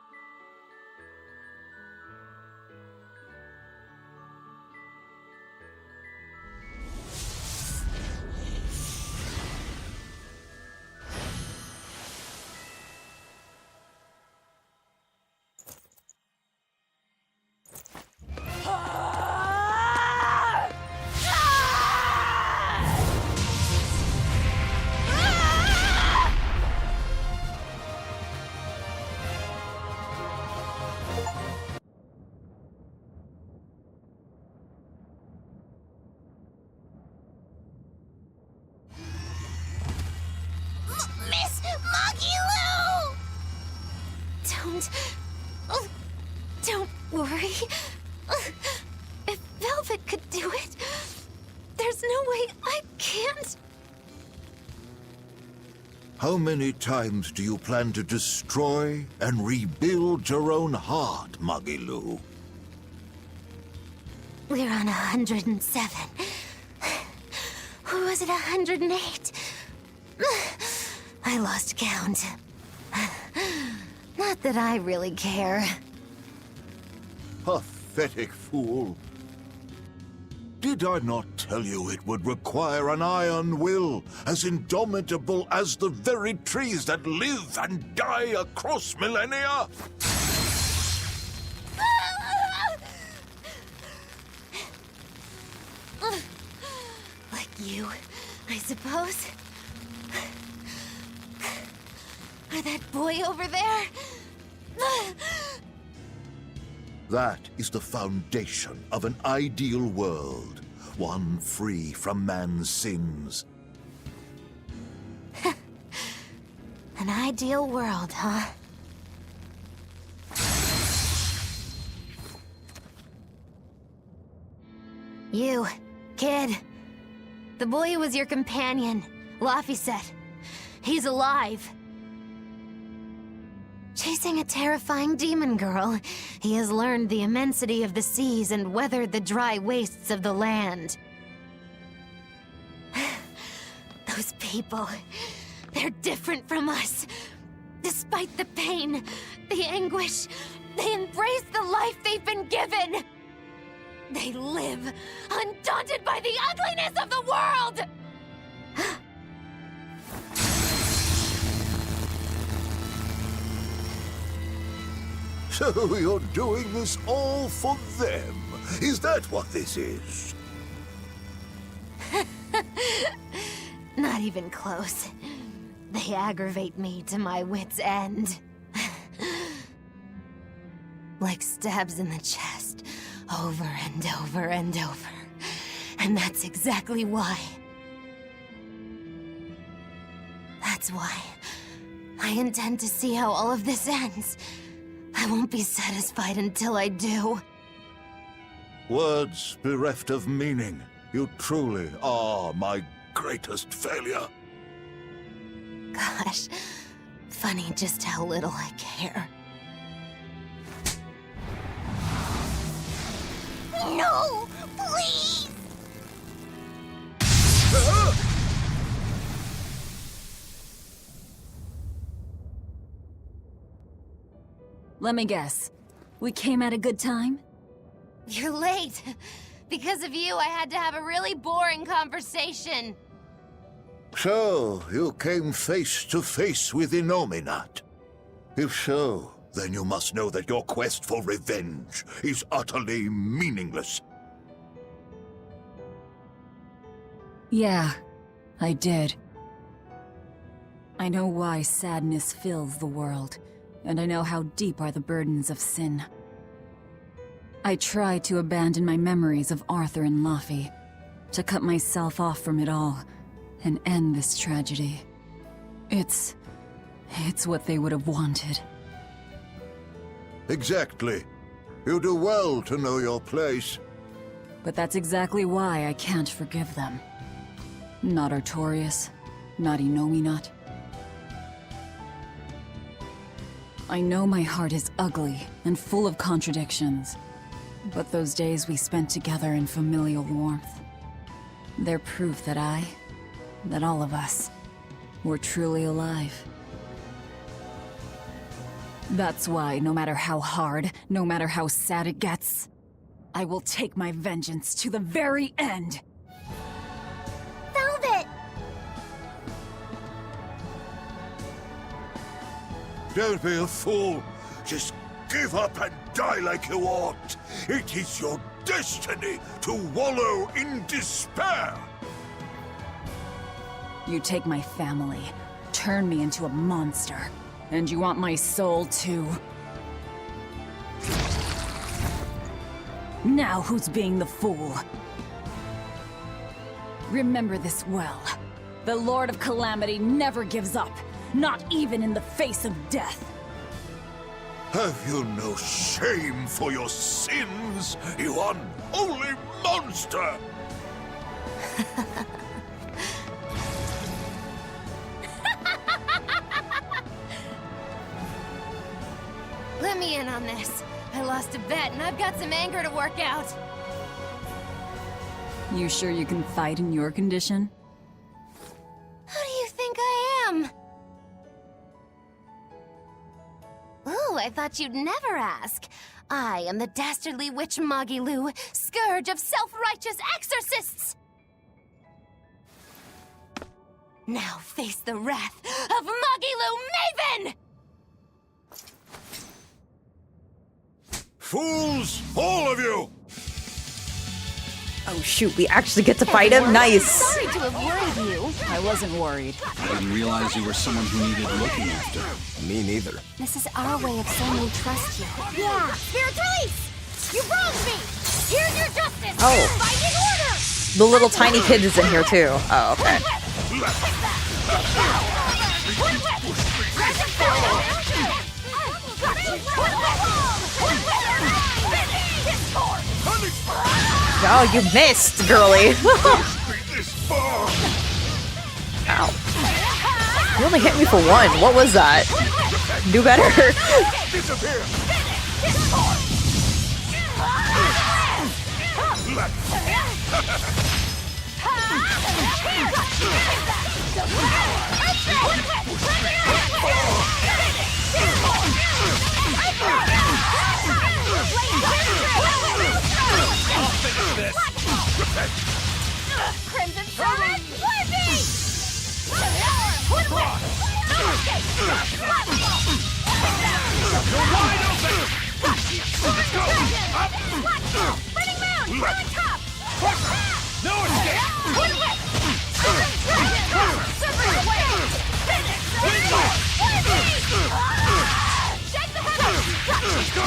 Miss Magilou! Don't worry. If Velvet could do it, there's no way I can't. How many times do you plan to destroy and rebuild your own heart, Magilou? We're on 107. Or was it 108? I lost count. Not that I really care. Pathetic fool. Did I not tell you it would require an iron will as indomitable as the very trees that live and die across millennia? Like you, I suppose. Or that boy over there. That is the foundation of an ideal world, one free from man's sins. An ideal world, huh? You, kid. The boy who was your companion, Laffy said. He's alive. Chasing a terrifying demon girl, he has learned the immensity of the seas and weathered the dry wastes of the land. Those people, they're different from us. Despite the pain, the anguish, they embrace the life they've been given. They live, undaunted by the ugliness of the world! So you're doing this all for them? Is that what this is? Not even close. They aggravate me to my wit's end. Like stabs in the chest, over and over and over. And that's exactly why. That's why I intend to see how all of this ends. I won't be satisfied until I do. Words bereft of meaning. You truly are my greatest failure. Gosh, funny just how little I care. No! Please! Let me guess. We came at a good time? You're late. Because of you, I had to have a really boring conversation. So, you came face to face with Innominat. If so, then you must know that your quest for revenge is utterly meaningless. Yeah, I did. I know why sadness fills the world, and I know how deep are the burdens of sin. I tried to abandon my memories of Arthur and Laffy, to cut myself off from it all, and end this tragedy. It's what they would have wanted. Exactly. You do well to know your place. But that's exactly why I can't forgive them. Not Artorias, not Innominat. I know my heart is ugly and full of contradictions, but those days we spent together in familial warmth, they're proof that that all of us, were truly alive. That's why, no matter how hard, no matter how sad it gets, I will take my vengeance to the very end! Velvet! Don't be a fool. Just give up and die like you ought. It is your destiny to wallow in despair. You take my family, turn me into a monster, and you want my soul too. Now who's being the fool? Remember this well. The Lord of Calamity never gives up, not even in the face of death. Have you no shame for your sins, you unholy monster? Let me in on this. I lost a bet, and I've got some anger to work out. You sure you can fight in your condition? Who do you think I am? Ooh, I thought you'd never ask. I am the dastardly witch Magilu, scourge of self-righteous exorcists! Now face the wrath of Magilu Maven! Fools, all of you! Oh shoot, we actually get to fight him? Nice! Sorry to have worried you. I wasn't worried. I didn't realize you were someone who needed looking after. Me neither. This is our way of saying we trust you. Yeah, Spirit Release! You wronged me! Here's your justice! Oh. Fighting order! The little tiny kid is in here too. Oh, okay. Oh, you missed, girly. Ow. You only hit me for one. What was that? Do better. Crimson Summon, Slurpee! You're wide open! Let's go! Up! Spinning round! Really top! No escape! Super away! Finish! Shake the head! Let's go!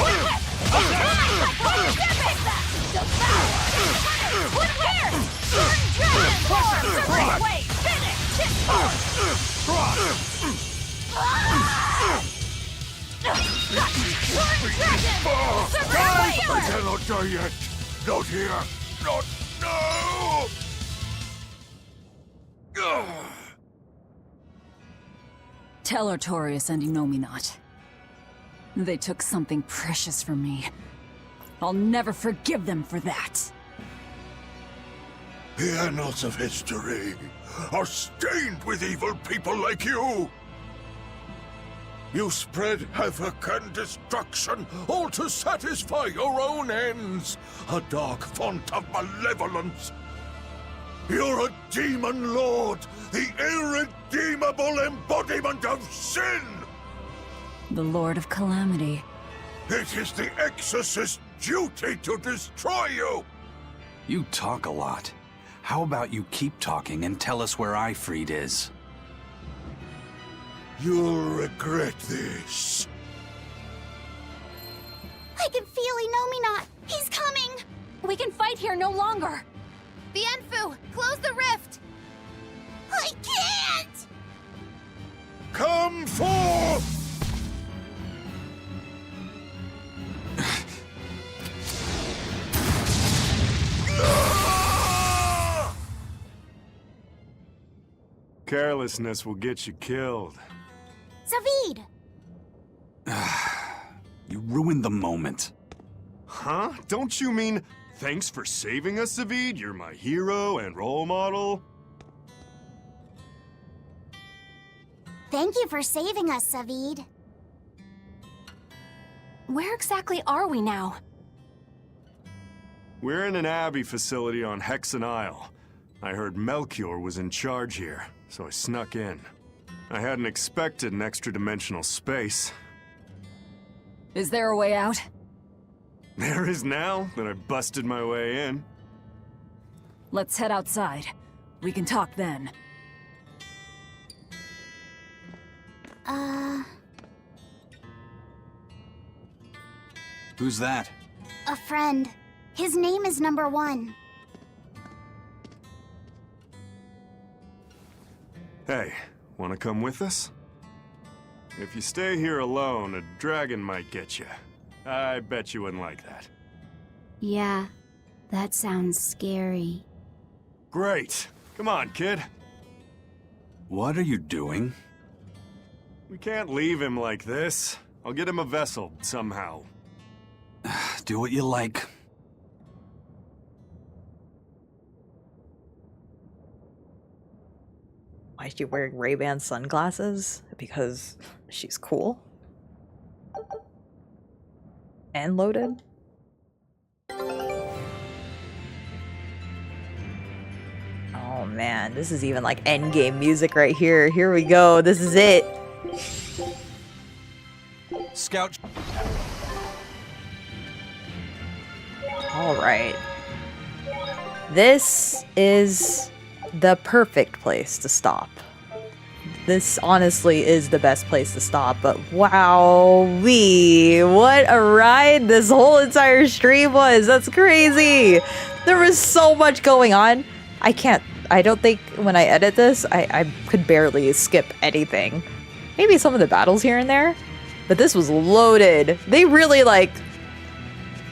I cannot die yet. Not here. Not now. Tell Artorias and Innominat. They took something precious from me. I'll never forgive them for that. The annals of history are stained with evil people like you. You spread havoc and destruction, all to satisfy your own ends. A dark font of malevolence. You're a demon lord, the irredeemable embodiment of sin! The Lord of Calamity. It is the Exorcist's duty to destroy you! You talk a lot. How about you keep talking and tell us where Ifrit is? You'll regret this. I can feel Inominat. He's coming. We can fight here no longer. Bienfu, close the rift! I can't! Come forth! Carelessness will get you killed. Zavid! You ruined the moment. Huh? Don't you mean, thanks for saving us, Zavid? You're my hero and role model? Thank you for saving us, Zavid. Where exactly are we now? We're in an Abbey facility on Hexen Isle. I heard Melchior was in charge here, so I snuck in. I hadn't expected an extra-dimensional space. Is there a way out? There is now that I busted my way in. Let's head outside. We can talk then. Who's that? A friend. His name is Number 1. Hey, wanna come with us? If you stay here alone, a dragon might get you. I bet you wouldn't like that. Yeah, that sounds scary. Great. Come on, kid. What are you doing? We can't leave him like this. I'll get him a vessel, somehow. Do what you like. Why is she wearing Ray-Ban sunglasses? Because she's cool? And loaded? Oh man, this is even like endgame music right here. Here we go, this is it. Scout. Alright. This is the perfect place to stop. This honestly is the best place to stop, but wow-wee, what a ride this whole entire stream was. That's crazy. There was so much going on. I don't think when I edit this, I could barely skip anything. Maybe some of the battles here and there, but this was loaded. They really like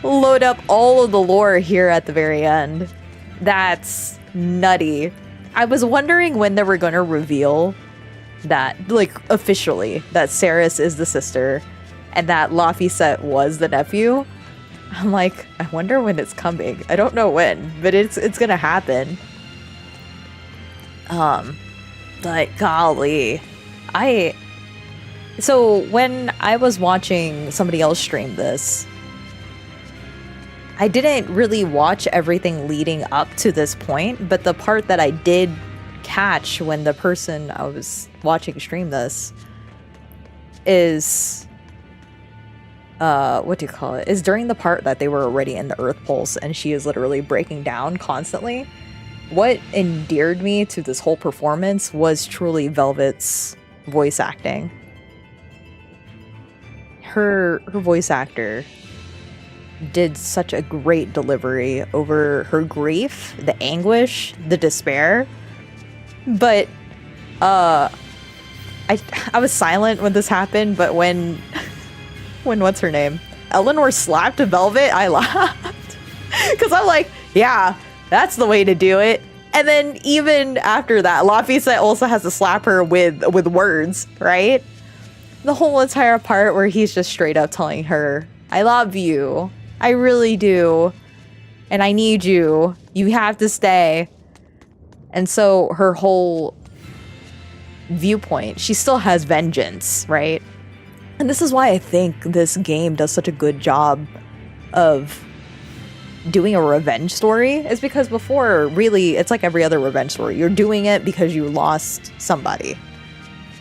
load up all of the lore here at the very end. That's nutty. I was wondering when they were going to reveal that, like, officially, that Ceres is the sister and that Laphicet was the nephew. I'm like, I wonder when it's coming. I don't know when, but it's gonna happen. But golly, so when I was watching somebody else stream this, I didn't really watch everything leading up to this point, but the part that I did catch when the person I was watching stream this is what do you call it? Is during the part that they were already in the Earth Pulse and she is literally breaking down constantly. What endeared me to this whole performance was truly Velvet's voice acting. Her voice actor did such a great delivery over her grief, the anguish, the despair. But I was silent when this happened, but when what's her name? Eleanor slapped Velvet, I laughed. Cause I'm like, yeah, that's the way to do it. And then even after that, Laphicet also has to slap her with words, right? The whole entire part where he's just straight up telling her, I love you. I really do. And I need you. You have to stay. And so her whole viewpoint, she still has vengeance, right? And this is why I think this game does such a good job of doing a revenge story is because before, really, it's like every other revenge story. You're doing it because you lost somebody.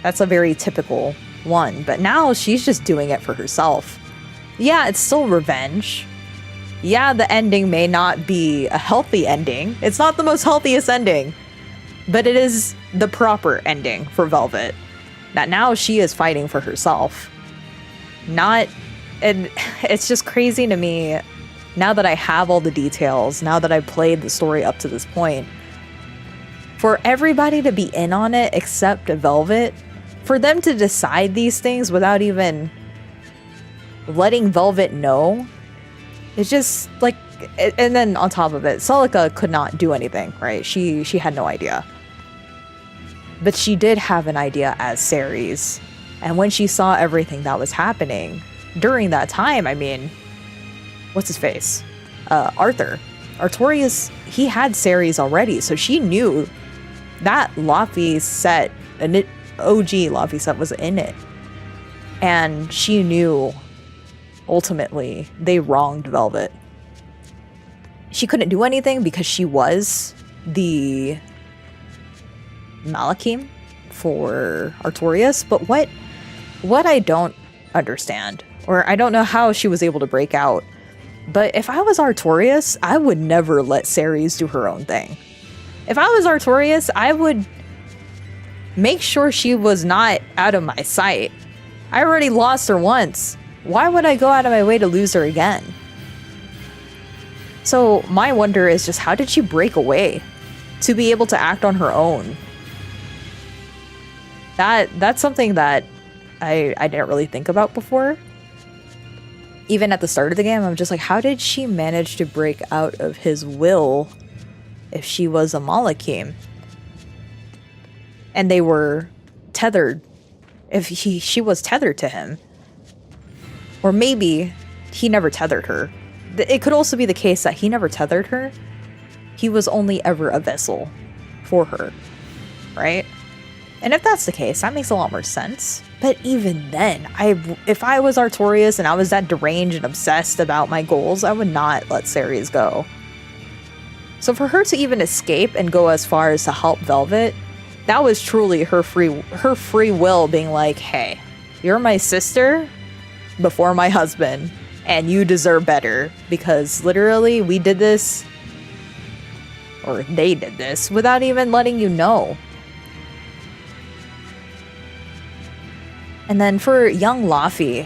That's a very typical one. But now she's just doing it for herself. Yeah, it's still revenge. Yeah, the ending may not be a healthy ending. It's not the most healthiest ending. But it is the proper ending for Velvet. That now she is fighting for herself. And it's just crazy to me, now that I have all the details, now that I've played the story up to this point, for everybody to be in on it except Velvet, for them to decide these things without even letting Velvet know, it's just like, and then on top of it, Celica could not do anything, right? She had no idea. But she did have an idea as Ceres. And when she saw everything that was happening during that time, I mean, what's his face? Arthur. Artorias, he had Ceres already, so she knew that Laufey set, an OG Laufey set was in it. And she knew, ultimately, they wronged Velvet. She couldn't do anything because she was the Malachim for Artorias, but what I don't understand, or I don't know how she was able to break out, but if I was Artorias, I would never let Ceres do her own thing. If I was Artorias, I would make sure she was not out of my sight. I already lost her once. Why would I go out of my way to lose her again? So my wonder is just, how did she break away to be able to act on her own? That's something that I didn't really think about before. Even at the start of the game, I'm just like, how did she manage to break out of his will if she was a Malachim? And they were tethered. If she was tethered to him. Or maybe he never tethered her. It could also be the case that he never tethered her. He was only ever a vessel for her. Right? And if that's the case, that makes a lot more sense. But even then, if I was Artorias and I was that deranged and obsessed about my goals, I would not let Ceres go. So for her to even escape and go as far as to help Velvet, that was truly her free will being like, hey, you're my sister before my husband, and you deserve better, because literally we did this, or they did this, without even letting you know. And then for young Laufey,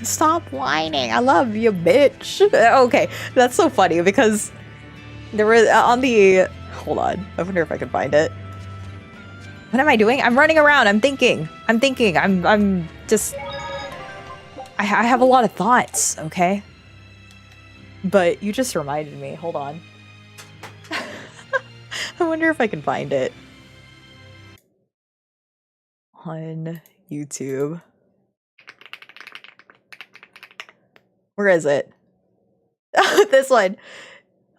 stop whining. I love you, bitch. Okay, that's so funny because there was on the, hold on, I wonder if I can find it. What am I doing? I'm running around. I'm thinking. I'm just, I have a lot of thoughts, okay? But you just reminded me. Hold on. I wonder if I can find it on YouTube. Where is it? This one.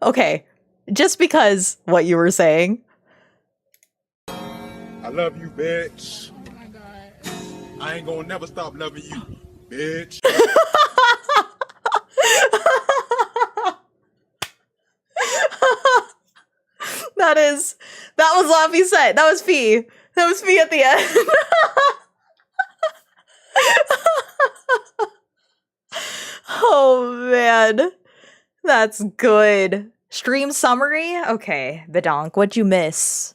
Okay. Just because what you were saying. I love you, bitch. Oh my God. I ain't gonna never stop loving you, bitch. That was Laufey's set. That was Fee. That was Fee at the end. Oh man. That's good. Stream summary? Okay, Bedonk, what'd you miss?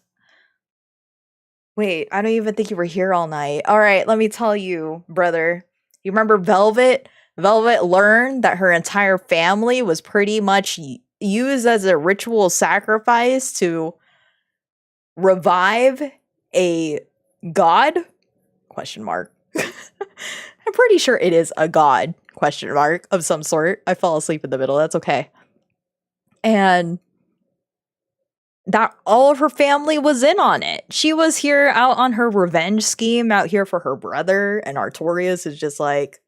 Wait, I don't even think you were here all night. Alright, let me tell you, brother. You remember Velvet? Velvet learned that her entire family was pretty much used as a ritual sacrifice to revive a god? Question mark. I'm pretty sure it is a god, question mark, of some sort. I fell asleep in the middle, that's okay. And that all of her family was in on it. She was here out on her revenge scheme, out here for her brother, and Artorias is just like,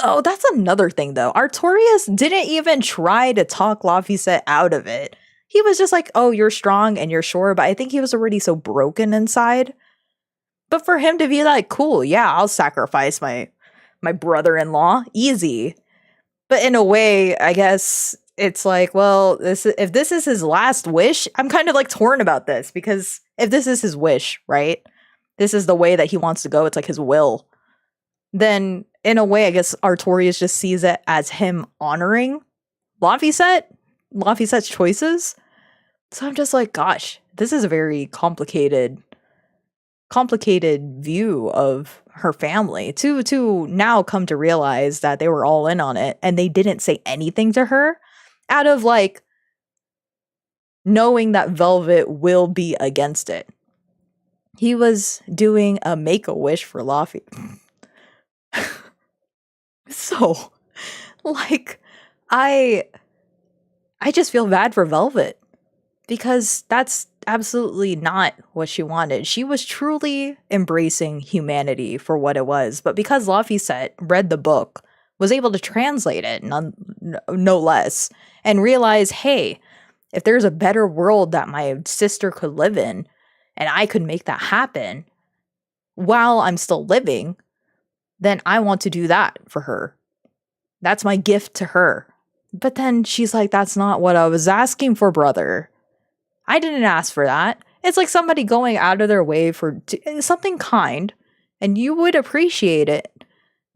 oh, that's another thing though. Artorias didn't even try to talk Laufey out of it. He was just like, oh, you're strong and you're sure, but I think he was already so broken inside. But for him to be like, cool, yeah, I'll sacrifice my brother-in-law, easy. But in a way, I guess it's like, well, if this is his last wish, I'm kind of like torn about this, because if this is his wish, right? This is the way that he wants to go. It's like his will. Then, in a way, I guess Artorias just sees it as him honoring Laphicet's choices. So I'm just like, gosh, this is a very complicated view of her family to now come to realize that they were all in on it and they didn't say anything to her out of like knowing that Velvet will be against it. He was doing a make-a-wish for Laffy. So, like, I just feel bad for Velvet because that's absolutely not what she wanted. She was truly embracing humanity for what it was, but because Laphicet read the book, was able to translate it, no less, and realize, hey, if there's a better world that my sister could live in, and I could make that happen while I'm still living, then I want to do that for her. That's my gift to her. But then she's like, that's not what I was asking for, brother. I didn't ask for that. It's like somebody going out of their way for something kind, and you would appreciate it.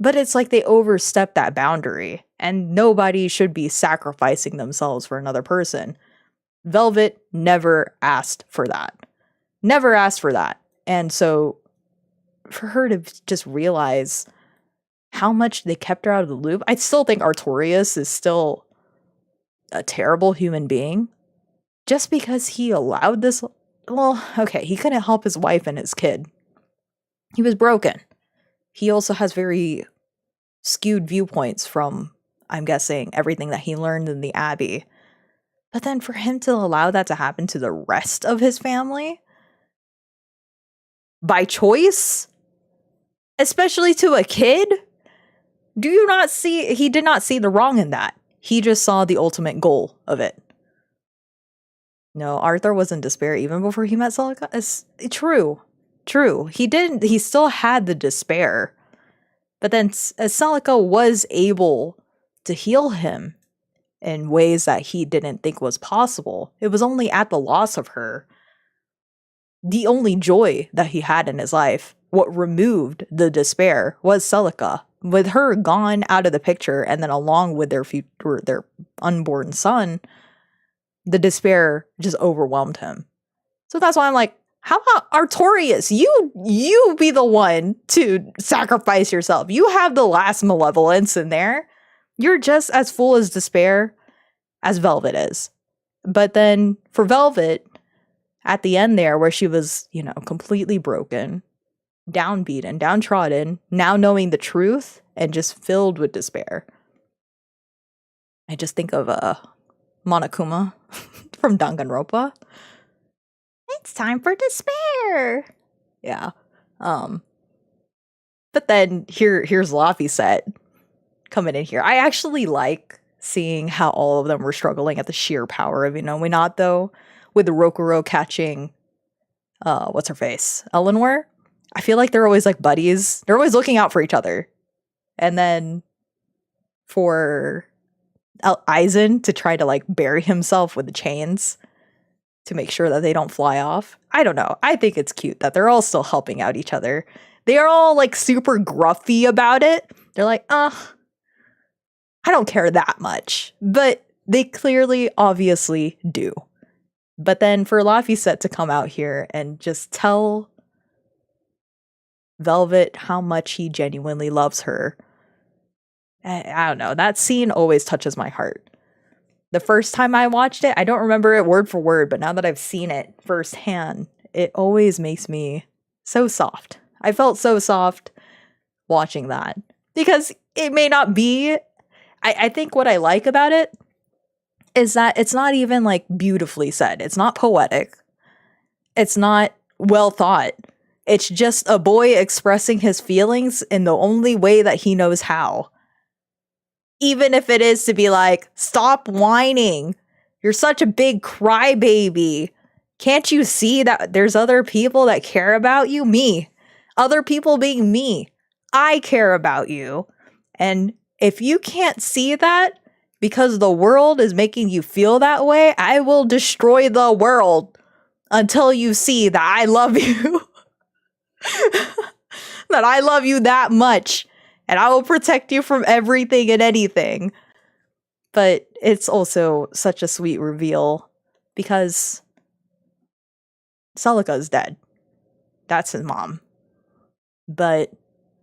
But it's like they overstep that boundary, and nobody should be sacrificing themselves for another person. Velvet never asked for that. Never asked for that. And so for her to just realize how much they kept her out of the loop, I still think Artorias is still a terrible human being. Just because he allowed this, well, okay, he couldn't help his wife and his kid. He was broken. He also has very skewed viewpoints from, I'm guessing, everything that he learned in the Abbey. But then for him to allow that to happen to the rest of his family, by choice, especially to a kid, do you not see, he did not see the wrong in that. He just saw the ultimate goal of it. No, Arthur was in despair even before he met Celica. It's true. He still had the despair. But then Celica was able to heal him in ways that he didn't think was possible. It was only at the loss of her, the only joy that he had in his life, what removed the despair was Celica. With her gone out of the picture, and then along with their unborn son, the despair just overwhelmed him. So that's why I'm like, how about Artorias? You be the one to sacrifice yourself. You have the last malevolence in there. You're just as full as despair as Velvet is. But then for Velvet, at the end there, where she was, completely broken, downbeaten, downtrodden, now knowing the truth and just filled with despair. I just think of Monokuma from Danganronpa. It's time for despair. Yeah. But then here's Laphicet coming in here. I actually like seeing how all of them were struggling at the sheer power of Minato, with the Rokuro catching what's her face? Eleanor. I feel like they're always like buddies. They're always looking out for each other. And then for Aizen to try to like bury himself with the chains to make sure that they don't fly off. I don't know. I think it's cute that they're all still helping out each other. They are all like super gruffy about it. They're like, I don't care that much. But they clearly, obviously do. But then for Laphicet to come out here and just tell Velvet how much he genuinely loves her. I don't know. That scene always touches my heart. The first time I watched it, I don't remember it word for word, but now that I've seen it firsthand, it always makes me so soft. I felt so soft watching that. Because it may not be... I think what I like about it is that it's not even like beautifully said. It's not poetic. It's not well thought. It's just a boy expressing his feelings in the only way that he knows how. Even if it is to be like, stop whining. You're such a big crybaby. Can't you see that there's other people that care about you? Me. Other people being me. I care about you. And if you can't see that because the world is making you feel that way, I will destroy the world until you see that I love you. That I love you that much. And I will protect you from everything and anything. But it's also such a sweet reveal because Celica is dead. That's his mom. But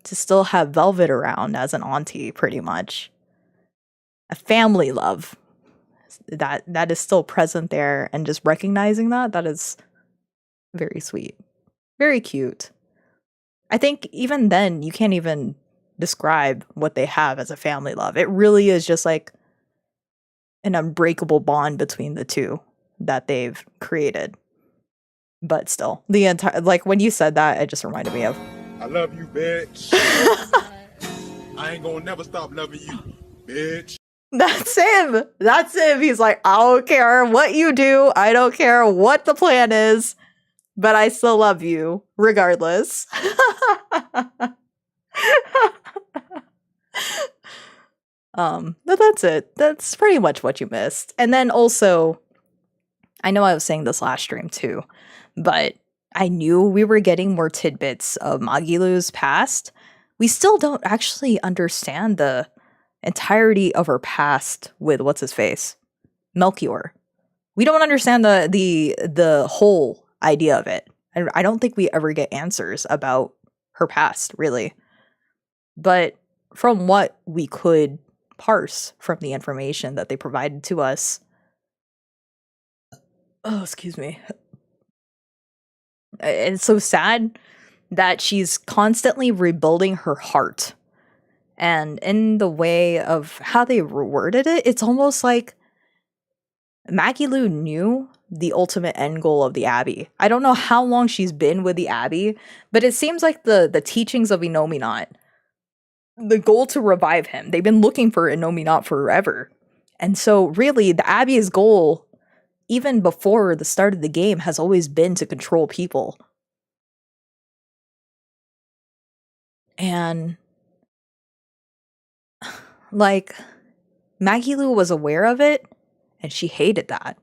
to still have Velvet around as an auntie, pretty much. A family love that is still present there, and just recognizing that is very sweet. Very cute. I think even then, you can't even describe what they have as a family love. It really is just like an unbreakable bond between the two that they've created. But still, the entire, like when you said that, it just reminded me of, I love you, bitch. I ain't gonna never stop loving you, bitch. that's him. That's him. He's like, I don't care what you do. I don't care what the plan is, but I still love you regardless. But that's it. That's pretty much what you missed. And then also, I know I was saying this last stream too, but I knew we were getting more tidbits of Magilu's past. We still don't actually understand the entirety of her past with what's his face, Melchior. We don't understand the whole idea of it. I don't think we ever get answers about her past, really. But from what we could parse from the information that they provided to us, oh, excuse me. It's so sad that she's constantly rebuilding her heart. And in the way of how they worded it, it's almost like Magilu knew the ultimate end goal of the Abbey. I don't know how long she's been with the Abbey, but it seems like the teachings of Innominat, the goal to revive him, they've been looking for Innominat forever. And so really, the Abbey's goal, even before the start of the game, has always been to control people. And like, Magilu was aware of it, and she hated that.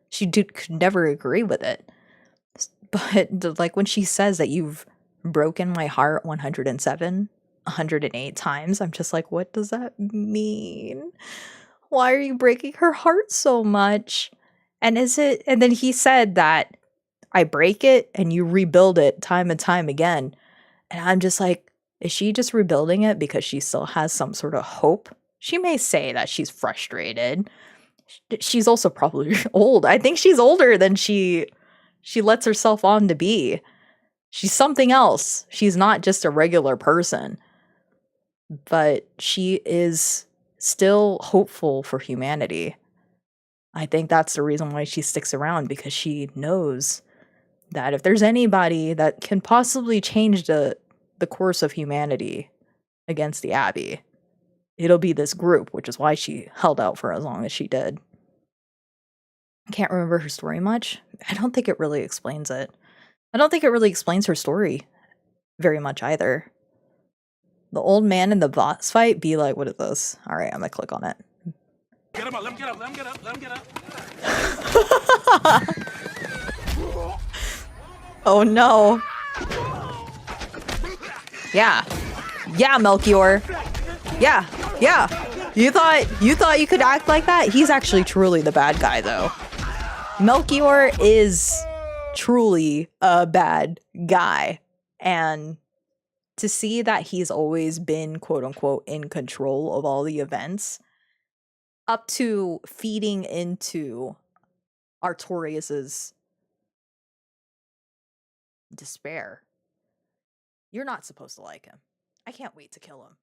She could never agree with it. But like when she says that you've broken my heart 107, 108 times, I'm just like, what does that mean? Why are you breaking her heart so much? And then he said that I break it and you rebuild it time and time again. And I'm just like, is she just rebuilding it because she still has some sort of hope? She may say that she's frustrated. She's also probably old. I think she's older than she lets herself on to be. She's something else. She's not just a regular person. But she is still hopeful for humanity. I think that's the reason why she sticks around, because she knows that if there's anybody that can possibly change the course of humanity against the Abbey, it'll be this group, which is why she held out for as long as she did. I can't remember her story much. I don't think it really explains it. I don't think it really explains her story very much either. The old man in the boss fight be like, what is this? All right, I'm gonna click on it. Get him up, let him get up, let him get up, let him get up. Oh no. Yeah. Yeah, Melchior. Yeah. Yeah. You thought you could act like that? He's actually truly the bad guy though. Melchior is truly a bad guy. And to see that he's always been quote unquote in control of all the events, up to feeding into Artorius's despair. You're not supposed to like him. I can't wait to kill him.